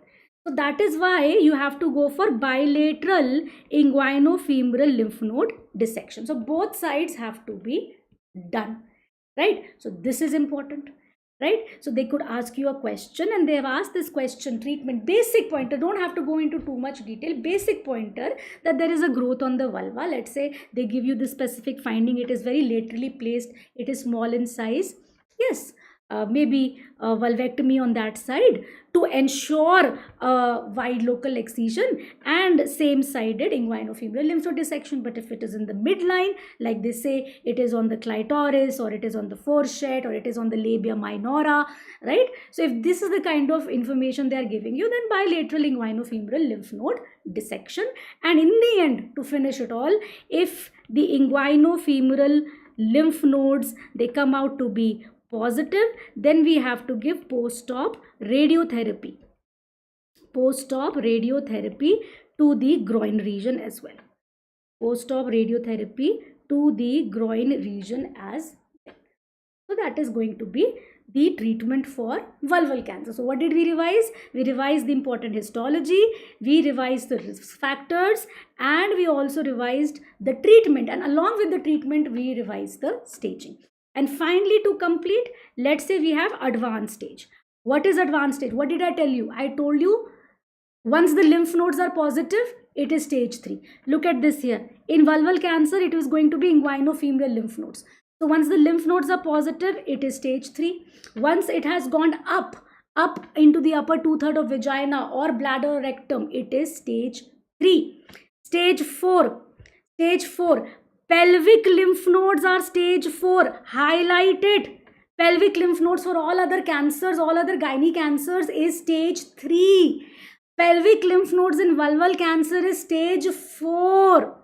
So that is why you have to go for bilateral inguinofemoral lymph node dissection. So both sides have to be done, right? So this is important, right? So they could ask you a question, and they have asked this question, treatment, basic pointer, don't have to go into too much detail, basic pointer, that there is a growth on the vulva. Let's say they give you the specific finding, it is very laterally placed, it is small in size. Yes, maybe vulvectomy on that side to ensure wide local excision and same-sided inguinofemoral lymph node dissection. But if it is in the midline, like they say, it is on the clitoris, or it is on the fourchette, or it is on the labia minora, right? So if this is the kind of information they are giving you, then bilateral inguinofemoral lymph node dissection. And in the end, to finish it all, if the inguinofemoral lymph nodes, they come out to be positive, then we have to give post-op radiotherapy to the groin region as well. Post-op radiotherapy to the groin region as well. So that is going to be the treatment for vulval cancer. So what did we revise? We revised the important histology, we revised the risk factors, and we also revised the treatment, and along with the treatment we revised the staging. And finally, to complete, let's say we have advanced stage. What is advanced stage? What did I tell you? I told you once the lymph nodes are positive, it is stage 3. Look at this here. In vulval cancer, it is going to be inguinofemoral lymph nodes. So once the lymph nodes are positive, it is stage 3. Once it has gone up into the upper 2/3 of vagina or bladder or rectum, it is stage 3. Stage 4. Pelvic lymph nodes are stage 4. Highlight it. Pelvic lymph nodes for all other cancers, all other gynae cancers is stage 3. Pelvic lymph nodes in vulval cancer is stage 4.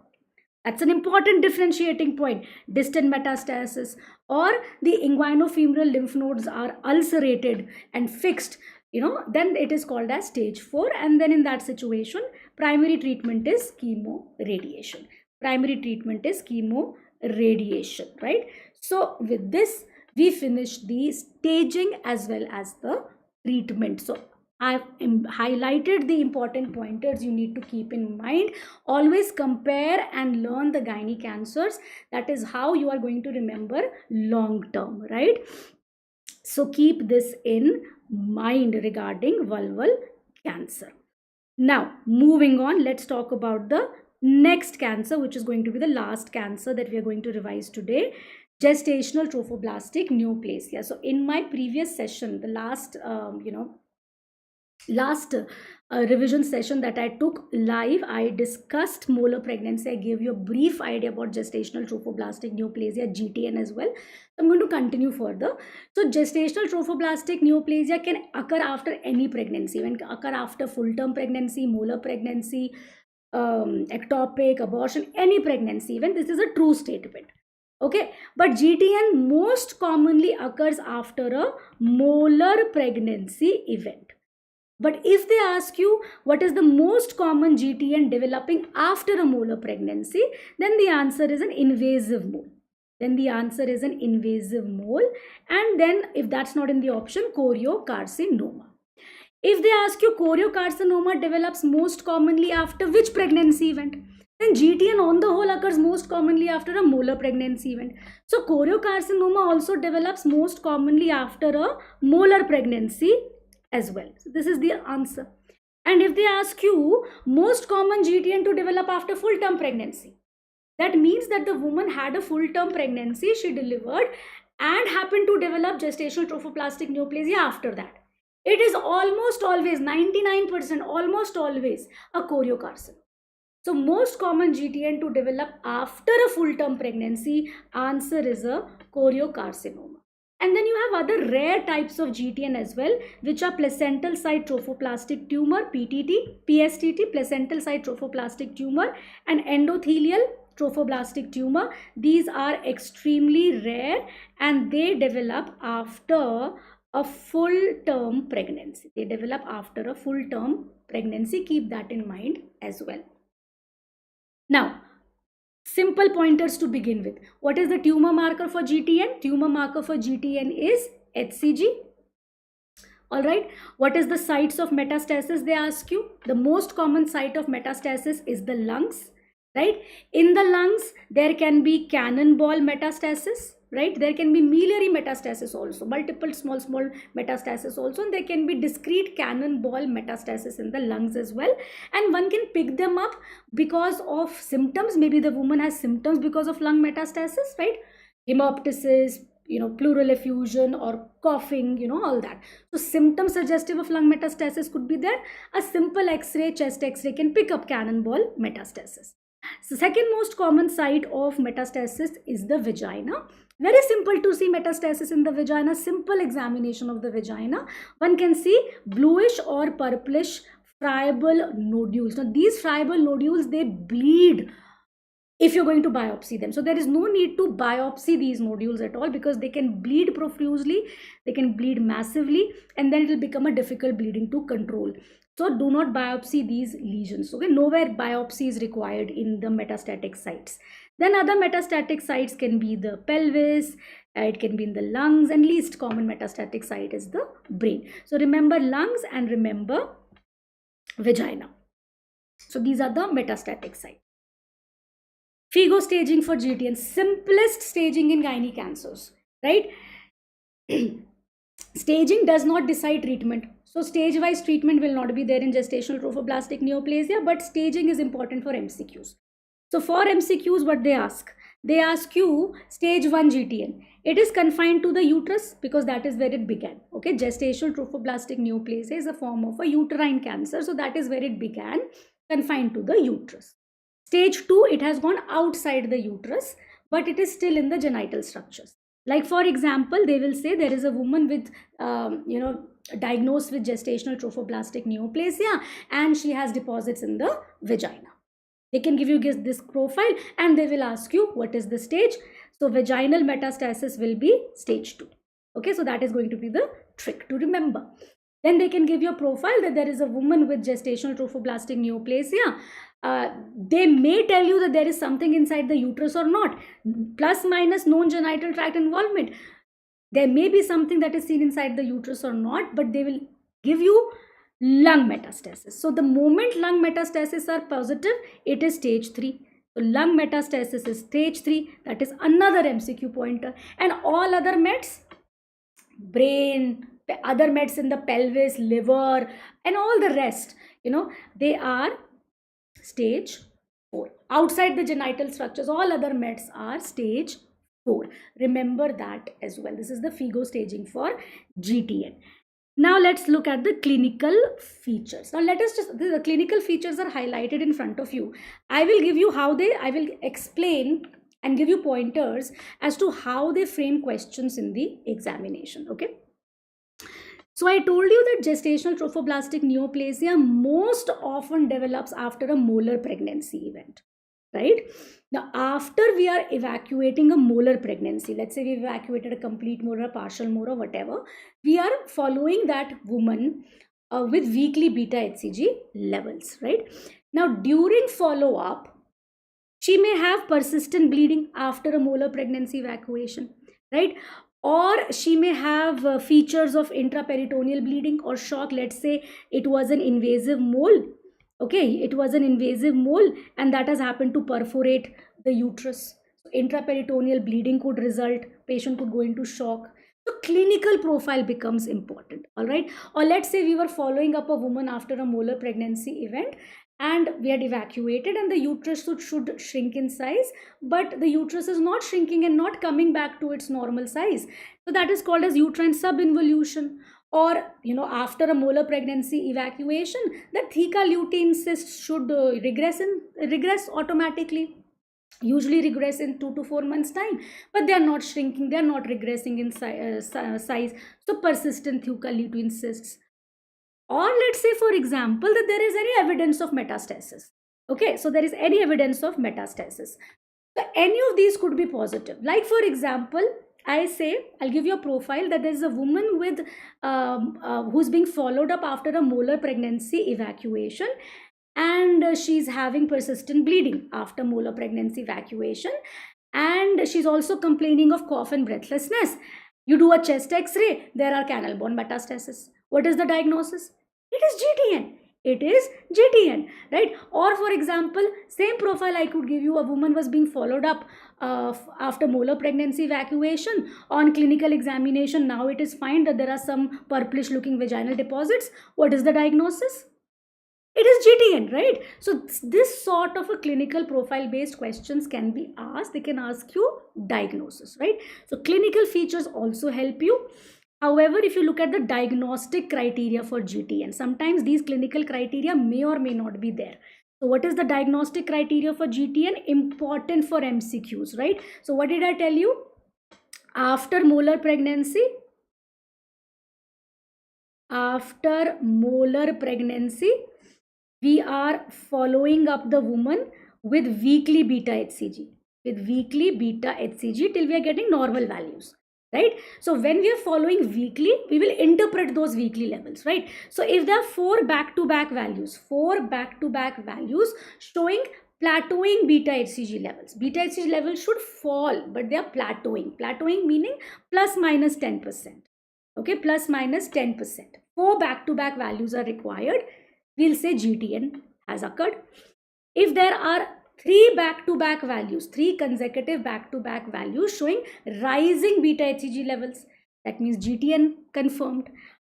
That's an important differentiating point. Distant metastasis, or the inguinofemoral lymph nodes are ulcerated and fixed, then it is called as stage 4. And then in that situation, primary treatment is chemoradiation. Right? So with this, we finish the staging as well as the treatment. So I've highlighted the important pointers you need to keep in mind. Always compare and learn the gynae cancers. That is how you are going to remember long term, right? So keep this in mind regarding vulval cancer. Now, moving on, let's talk about the next cancer, which is going to be the last cancer that we are going to revise today. Gestational trophoblastic neoplasia. So in my previous session, the last last revision session that I took live, I discussed molar pregnancy. I gave you a brief idea about gestational trophoblastic neoplasia, GTN, as well. So I'm going to continue further. So gestational trophoblastic neoplasia can occur after any pregnancy. It can occur after full-term pregnancy, molar pregnancy, ectopic, abortion, any pregnancy even. This is a true statement. Okay, but GTN most commonly occurs after a molar pregnancy event. But if they ask you what is the most common GTN developing after a molar pregnancy, then the answer is an invasive mole. Then the answer is an invasive mole. And then if that's not in the option, choriocarcinoma. If they ask you choriocarcinoma develops most commonly after which pregnancy event, then GTN on the whole occurs most commonly after a molar pregnancy event. So choriocarcinoma also develops most commonly after a molar pregnancy as well. So this is the answer. And if they ask you most common GTN to develop after full-term pregnancy, that means that the woman had a full-term pregnancy, she delivered, and happened to develop gestational trophoblastic neoplasia after that. It is almost always 99%, almost always a choriocarcinoma. So most common GTN to develop after a full-term pregnancy, answer is a choriocarcinoma. And then you have other rare types of GTN as well, which are placental site trophoblastic tumor, PTT, PSTT, placental site trophoblastic tumor, and endothelial trophoblastic tumor. These are extremely rare and they develop after a full-term pregnancy. They develop after a full-term pregnancy. Keep that in mind as well. Now, simple pointers to begin with. What is the tumor marker for GTN? Tumor marker for GTN is HCG. All right. What is the sites of metastasis? They ask you. The most common site of metastasis is the lungs. Right. In the lungs, there can be cannonball metastasis. Right. There can be miliary metastasis also. Multiple small metastasis also. And there can be discrete cannonball metastasis in the lungs as well. And one can pick them up because of symptoms. Maybe the woman has symptoms because of lung metastasis. Right. Hemoptysis, pleural effusion or coughing, all that. So symptoms suggestive of lung metastasis could be there. A simple X-ray, chest X-ray can pick up cannonball metastasis. So second most common site of metastasis is the vagina. Very simple to see metastasis in the vagina. Simple examination of the vagina. One can see bluish or purplish friable nodules. Now these friable nodules, they bleed if you're going to biopsy them. So there is no need to biopsy these nodules at all because they can bleed profusely, they can bleed massively, and then it will become a difficult bleeding to control. So do not biopsy these lesions. Okay, nowhere biopsy is required in the metastatic sites. Then other metastatic sites can be the pelvis, it can be in the lungs, and least common metastatic site is the brain. So remember lungs and remember vagina. So these are the metastatic sites. FIGO staging for GTN, simplest staging in gynae cancers, right? Staging does not decide treatment. So stage-wise treatment will not be there in gestational trophoblastic neoplasia, but staging is important for MCQs. So for MCQs, what they ask? They ask you stage 1 GTN. It is confined to the uterus because that is where it began. Okay, gestational trophoblastic neoplasia is a form of a uterine cancer. So that is where it began, confined to the uterus. Stage 2, it has gone outside the uterus, but it is still in the genital structures. Like for example, they will say there is a woman with, diagnosed with gestational trophoblastic neoplasia and she has deposits in the vagina. They can give you this profile and they will ask you what is the stage. So vaginal metastasis will be stage 2. Okay, so that is going to be the trick to remember. Then they can give you a profile that there is a woman with gestational trophoblastic neoplasia. They may tell you that there is something inside the uterus or not, plus minus known genital tract involvement. There may be something that is seen inside the uterus or not, but they will give you lung metastasis. So the moment lung metastasis are positive, it is stage 3. So lung metastasis is stage 3. That is another MCQ pointer. And all other mets, brain, other meds in the pelvis, liver, and all the rest, they are stage 4. Outside the genital structures, all other meds are stage 4. Remember that as well. This is the FIGO staging for GTN. Now let's look at the clinical features. Now let us just, the clinical features are highlighted in front of you. I will give you how they, I will explain and give you pointers as to how they frame questions in the examination. Okay. So I told you that gestational trophoblastic neoplasia most often develops after a molar pregnancy event, right? Now, after we are evacuating a molar pregnancy, let's say we evacuated a complete molar, partial molar, whatever, we are following that woman with weekly beta HCG levels, right? Now, during follow-up, she may have persistent bleeding after a molar pregnancy evacuation, right? Or she may have features of intraperitoneal bleeding or shock. Let's say it was an invasive mole. Okay, it was an invasive mole and that has happened to perforate the uterus. So intraperitoneal bleeding could result, patient could go into shock. So clinical profile becomes important, all right? Or let's say we were following up a woman after a molar pregnancy event and we had evacuated and the uterus should shrink in size, but the uterus is not shrinking and not coming back to its normal size. So that is called as uterine subinvolution. Or, you know, after a molar pregnancy evacuation, the theca lutein cysts should regress automatically, usually regress in 2 to 4 months time, but they are not shrinking, they are not regressing in size. So persistent theca lutein cysts. Or let's say, for example, that there is any evidence of metastasis. Okay, so there is any evidence of metastasis. So any of these could be positive. Like for example, I say, I'll give you a profile that there is a woman with who's being followed up after a molar pregnancy evacuation, and she's having persistent bleeding after molar pregnancy evacuation, and she's also complaining of cough and breathlessness. You do a chest x-ray, there are canal bone metastasis. What is the diagnosis? It is GTN. It is GTN, right? Or for example, same profile I could give you, a woman was being followed up after molar pregnancy evacuation. On clinical examination, now it is found that there are some purplish looking vaginal deposits. What is the diagnosis? It is GTN, right? So this sort of a clinical profile based questions can be asked. They can ask you diagnosis, right? So clinical features also help you. However, if you look at the diagnostic criteria for GTN, sometimes these clinical criteria may or may not be there. So what is the diagnostic criteria for GTN? Important for MCQs, right? So what did I tell you? After molar pregnancy, we are following up the woman with weekly beta HCG, till we are getting normal values, right? So when we are following weekly, we will interpret those weekly levels, right? So if there are four back-to-back values showing plateauing beta HCG levels should fall, but they are plateauing meaning plus minus 10%. Okay, plus minus 10%. Four back-to-back values are required. We'll say GTN has occurred. If there are three consecutive back-to-back values showing rising beta HCG levels, that means GTN confirmed.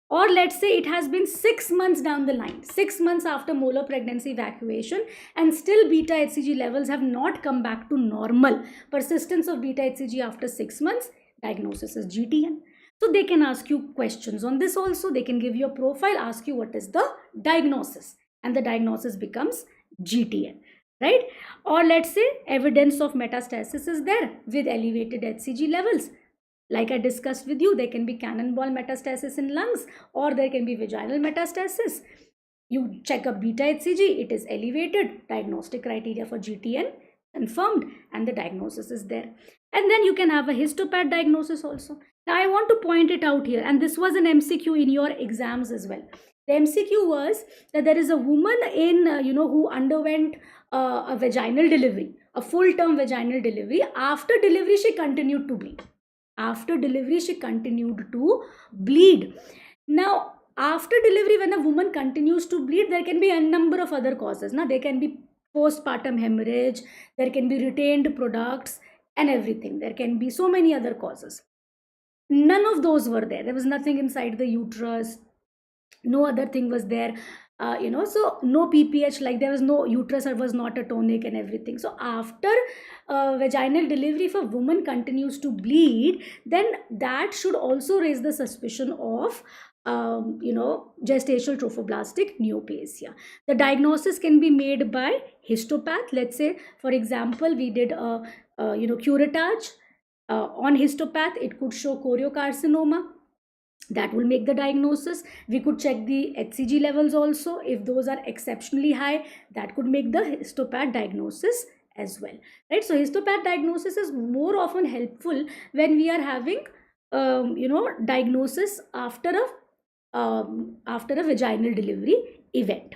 Or let's say it has been 6 months down the line, 6 months after molar pregnancy evacuation, and still beta HCG levels have not come back to normal. Persistence of beta HCG after 6 months, diagnosis is GTN. So they can ask you questions on this also. They can give you a profile, ask you what is the diagnosis, and the diagnosis becomes GTN, right? Or let's say evidence of metastasis is there with elevated HCG levels. Like I discussed with you, there can be cannonball metastasis in lungs, or there can be vaginal metastasis. You check a beta HCG, it is elevated, diagnostic criteria for GTN confirmed, and the diagnosis is there. And then you can have a histopath diagnosis also. Now I want to point it out here, and this was an MCQ in your exams as well. The MCQ was that there is a woman in who underwent a vaginal delivery, a full-term vaginal delivery. After delivery, she continued to bleed. Now after delivery, when a woman continues to bleed, there can be a number of other causes. Now there can be postpartum hemorrhage, there can be retained products and everything. There can be so many other causes. None of those were there. There was nothing inside the uterus. No other thing was there. So no PPH, like there was no uterus, or was not atonic and everything. So after vaginal delivery, if a woman continues to bleed, then that should also raise the suspicion of gestational trophoblastic neoplasia. The diagnosis can be made by histopath. Let's say, for example, we did a curettage. On histopath, it could show choriocarcinoma. That will make the diagnosis. We could check the HCG levels also. If those are exceptionally high, that could make the histopath diagnosis as well, right? So histopath diagnosis is more often helpful when we are having diagnosis after a vaginal delivery event,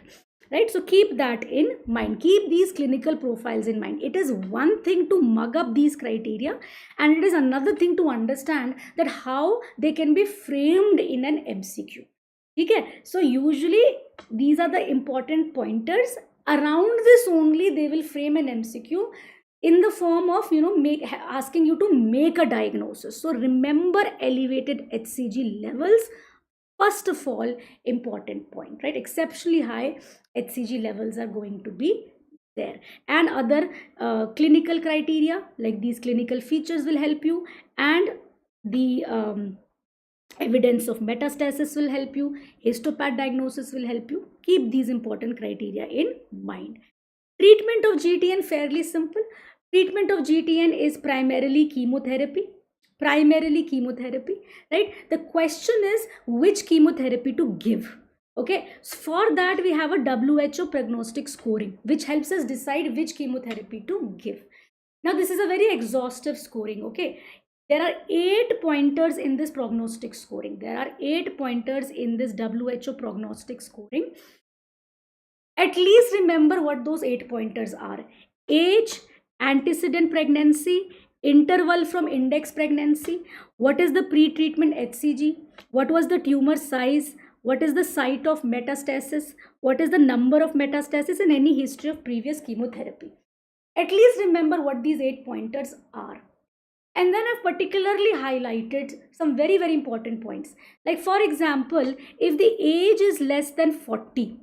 right? So keep that in mind. Keep these clinical profiles in mind. It is one thing to mug up these criteria, and it is another thing to understand that how they can be framed in an MCQ. Okay, so usually these are the important pointers. Around this only they will frame an MCQ in the form of asking you to make a diagnosis. So remember elevated HCG levels. First of all, important point, right? Exceptionally high HCG levels are going to be there, and other clinical criteria like these clinical features will help you, and the evidence of metastasis will help you. Histopath diagnosis will help you. Keep these important criteria in mind. Treatment of GTN fairly simple. Treatment of GTN is primarily chemotherapy, right? The question is which chemotherapy to give. Okay, so for that we have a WHO prognostic scoring which helps us decide which chemotherapy to give. Now this is a very exhaustive scoring. Okay, there are 8 pointers in this prognostic scoring. There are 8 pointers in this WHO prognostic scoring. At least remember what those 8 pointers are. Age, antecedent pregnancy, interval from index pregnancy, what is the pre-treatment HCG, what was the tumor size, what is the site of metastasis, what is the number of metastasis, and any history of previous chemotherapy. At least remember what these 8 pointers are. And then I've particularly highlighted some very, very important points. Like for example, if the age is less than 40,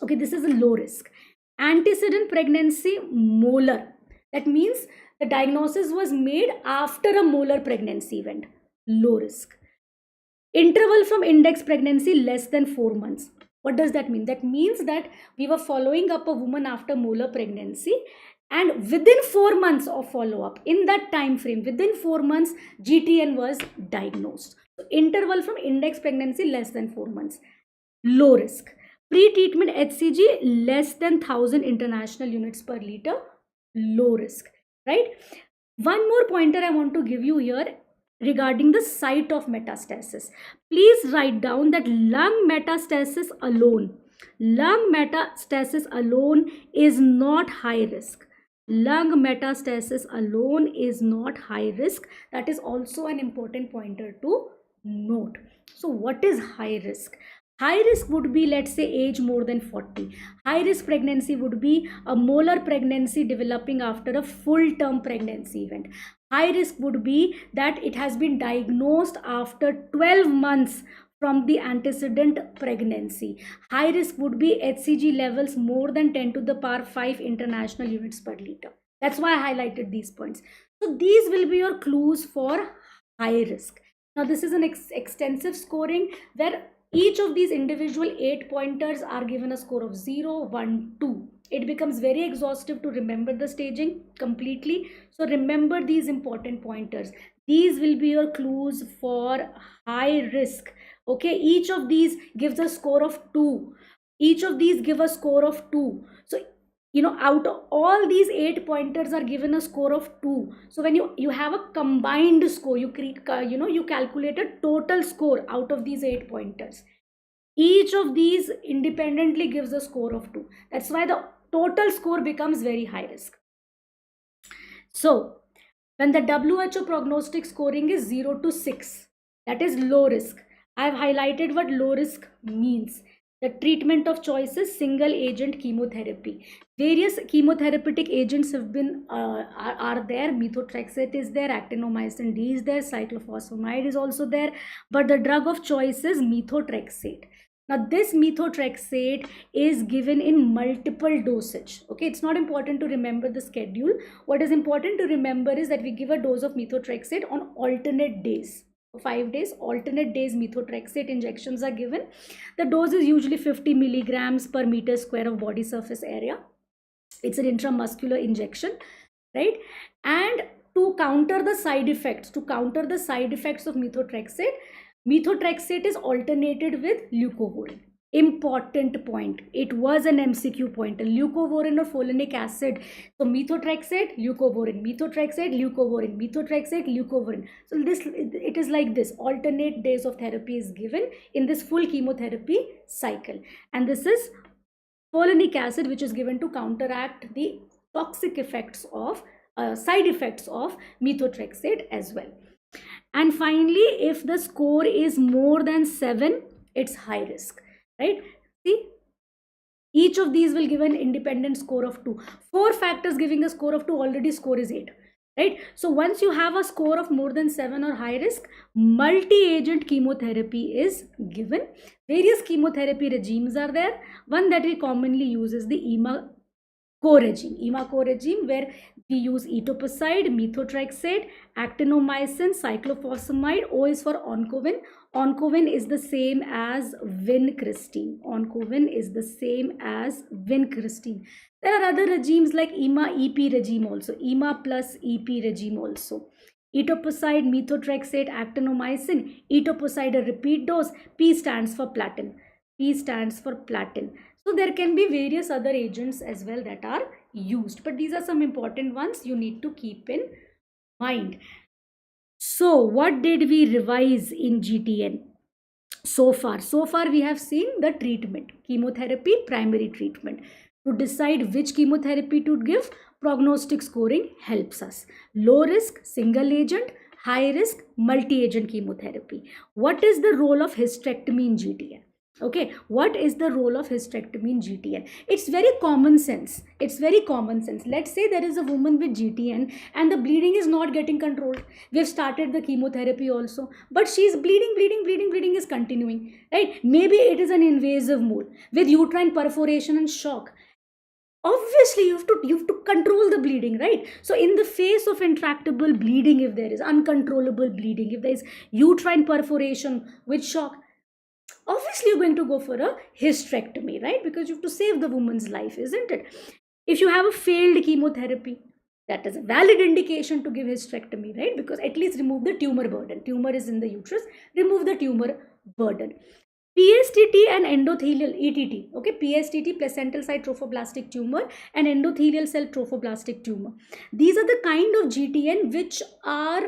okay, this is a low risk. Antecedent pregnancy, molar. That means the diagnosis was made after a molar pregnancy event, low risk. Interval from index pregnancy less than 4 months. What does that mean? That means that we were following up a woman after molar pregnancy, and within 4 months of follow-up, in that time frame, within 4 months, GTN was diagnosed. So interval from index pregnancy less than 4 months, low risk. Pre-treatment HCG less than 1000 international units per liter, low risk, right? One more pointer I want to give you here regarding the site of metastasis. Please write down that lung metastasis alone is not high risk. Lung metastasis alone is not high risk. That is also an important pointer to note. So what is high risk? High risk would be, let's say, age more than 40. High risk pregnancy would be a molar pregnancy developing after a full term pregnancy event. High risk would be that it has been diagnosed after 12 months from the antecedent pregnancy. High risk would be HCG levels more than 10 to the power 5 international units per liter. That's why I highlighted these points. So these will be your clues for high risk. Now this is an extensive scoring where each of these individual 8 pointers are given a score of 0, 1, 2. It becomes very exhaustive to remember the staging completely. So remember these important pointers. These will be your clues for high risk. Okay, each of these gives a score of 2. Each of these give a score of 2. So out of all these 8 pointers are given a score of 2. So when you have a combined score, you calculate a total score out of these 8 pointers. Each of these independently gives a score of 2. That's why the total score becomes very high risk. So when the WHO prognostic scoring is 0 to 6, that is low risk. I have highlighted what low risk means. The treatment of choice is single agent chemotherapy. Various chemotherapeutic agents have been are there. Methotrexate is there, actinomycin D is there, cyclophosphamide is also there, but the drug of choice is methotrexate. Now this methotrexate is given in multiple dosage. Okay, it's not important to remember the schedule. What is important to remember is that we give a dose of methotrexate on alternate days. 5 days. Alternate days methotrexate injections are given. The dose is usually 50 milligrams per meter square of body surface area. It's an intramuscular injection, right? And to counter the side effects of methotrexate is alternated with leucovorin. Important point, it was an MCQ point. Leucovorin or folinic acid. So methotrexate, leucovorin, methotrexate, leucovorin, methotrexate, leucovorin. So this, it is like this, alternate days of therapy is given in this full chemotherapy cycle. And this is folinic acid, which is given to counteract the toxic effects of side effects of methotrexate as well. And finally, if the score is more than 7, it's high risk, right? See, each of these will give an independent score of 2. 4 factors giving a score of 2, already score is 8, right? So once you have a score of more than 7 or high risk, multi-agent chemotherapy is given. Various chemotherapy regimes are there. One that we commonly use is the EMA-CO regime, where we use etoposide, methotrexate, actinomycin, cyclophosphamide. O is for oncovin. Oncovin is the same as vincristine. There are other regimes like EMA-EP regime also, EMA plus EP regime also. Etoposide, methotrexate, actinomycin, etoposide a repeat dose. P stands for platin. So there can be various other agents as well that are used, but these are some important ones you need to keep in mind. So what did we revise in GTN so far? So far we have seen the treatment, chemotherapy, primary treatment. To decide which chemotherapy to give, prognostic scoring helps us. Low risk, single agent; high risk, multi-agent chemotherapy. What is the role of hysterectomy in GTN? Okay, what is the role of hysterectomy in GTN? It's very common sense. Let's say there is a woman with GTN and the bleeding is not getting controlled. We've started the chemotherapy also, but she's bleeding is continuing, right? Maybe it is an invasive mole with uterine perforation and shock. Obviously you have to control the bleeding, right? So in the face of intractable bleeding, if there is uncontrollable bleeding, if there is uterine perforation with shock, obviously you're going to go for a hysterectomy, right? Because you have to save the woman's life, isn't it? If you have a failed chemotherapy, that is a valid indication to give hysterectomy, right? Because at least remove the tumor burden. Tumor is in the uterus, remove the tumor burden. PSTT and endothelial, ETT, okay? PSTT, placental site trophoblastic tumor, and endothelial cell trophoblastic tumor. These are the kind of GTN which are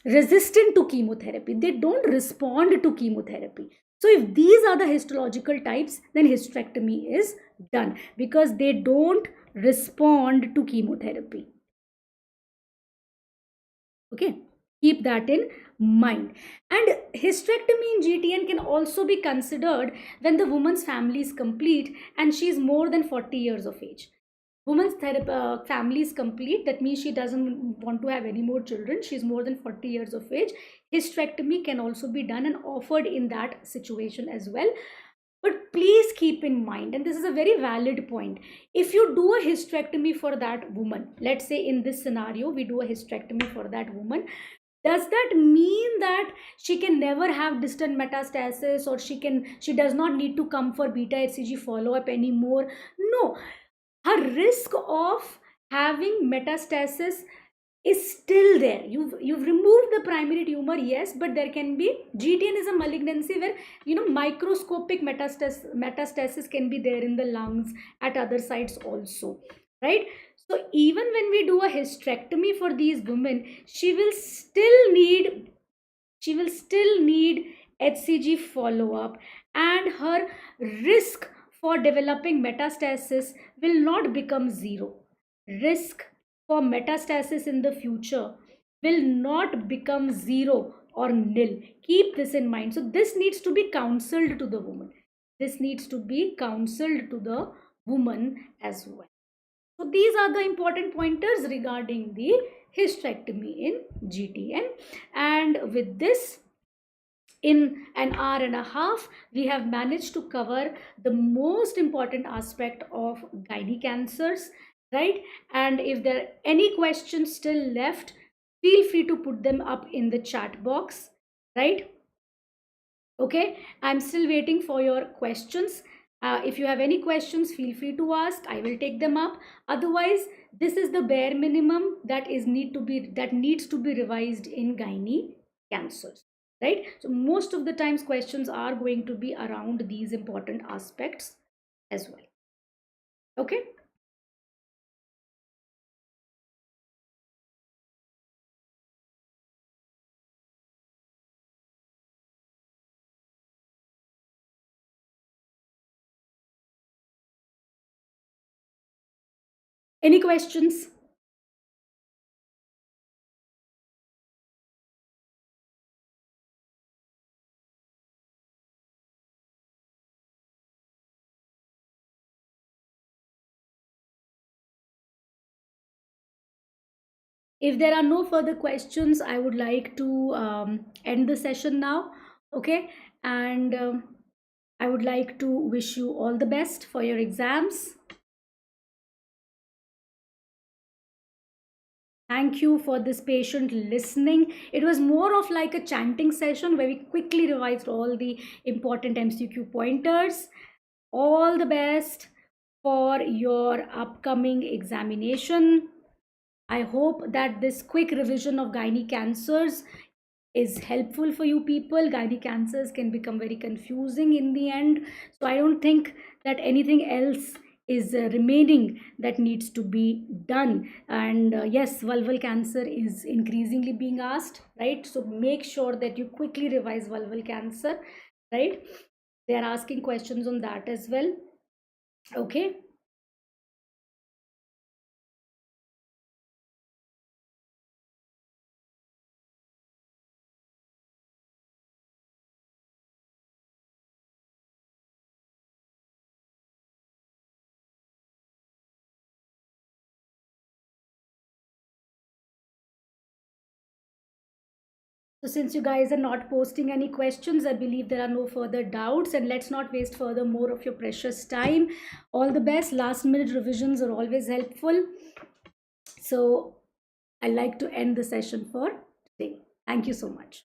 resistant to chemotherapy. They don't respond to chemotherapy. So if these are the histological types, then hysterectomy is done because they don't respond to chemotherapy. Okay, keep that in mind. And hysterectomy in GTN can also be considered when the woman's family is complete and she is more than 40 years of age. Woman's family is complete, that means she doesn't want to have any more children, she's more than 40 years of age. Hysterectomy can also be done and offered in that situation as well. But please keep in mind, and this is a very valid point, if you do a hysterectomy for that woman, let's say in this scenario we do a hysterectomy for that woman, does that mean that she can never have distant metastasis, or she does not need to come for beta HCG follow-up anymore? No, her risk of having metastasis is still there. You've removed the primary tumor, yes, but there can be, GTN is a malignancy where microscopic metastasis can be there in the lungs, at other sites also, right? So even when we do a hysterectomy for these women, she will still need HCG follow-up, and her risk for developing metastasis will not become zero. Risk for metastasis in the future will not become zero or nil. Keep this in mind. So this needs to be counseled to the woman. As well. So these are the important pointers regarding the hysterectomy in GTN. And with this, in an hour and a half, we have managed to cover the most important aspect of gynae cancers, right? And if there are any questions still left, feel free to put them up in the chat box. right? Okay, I'm still waiting for your questions. If you have any questions, feel free to ask, I will take them up. Otherwise, this is the bare minimum that needs to be revised in gynae cancers, right? So most of the times questions are going to be around these important aspects as well. Okay. Any questions? If there are no further questions, I would like to end the session now. Okay, and I would like to wish you all the best for your exams. Thank you for this patient listening. It was more of like a chanting session where we quickly revised all the important MCQ pointers. All the best for your upcoming examination. I hope that this quick revision of gynae cancers is helpful for you people. Gynae cancers can become very confusing in the end. So I don't think that anything else is remaining that needs to be done. And yes, vulval cancer is increasingly being asked, right? So make sure that you quickly revise vulval cancer, right? They are asking questions on that as well. Okay. So since you guys are not posting any questions, I believe there are no further doubts, and let's not waste further more of your precious time. All the best. Last minute revisions are always helpful. So I like to end the session for today. Thank you so much.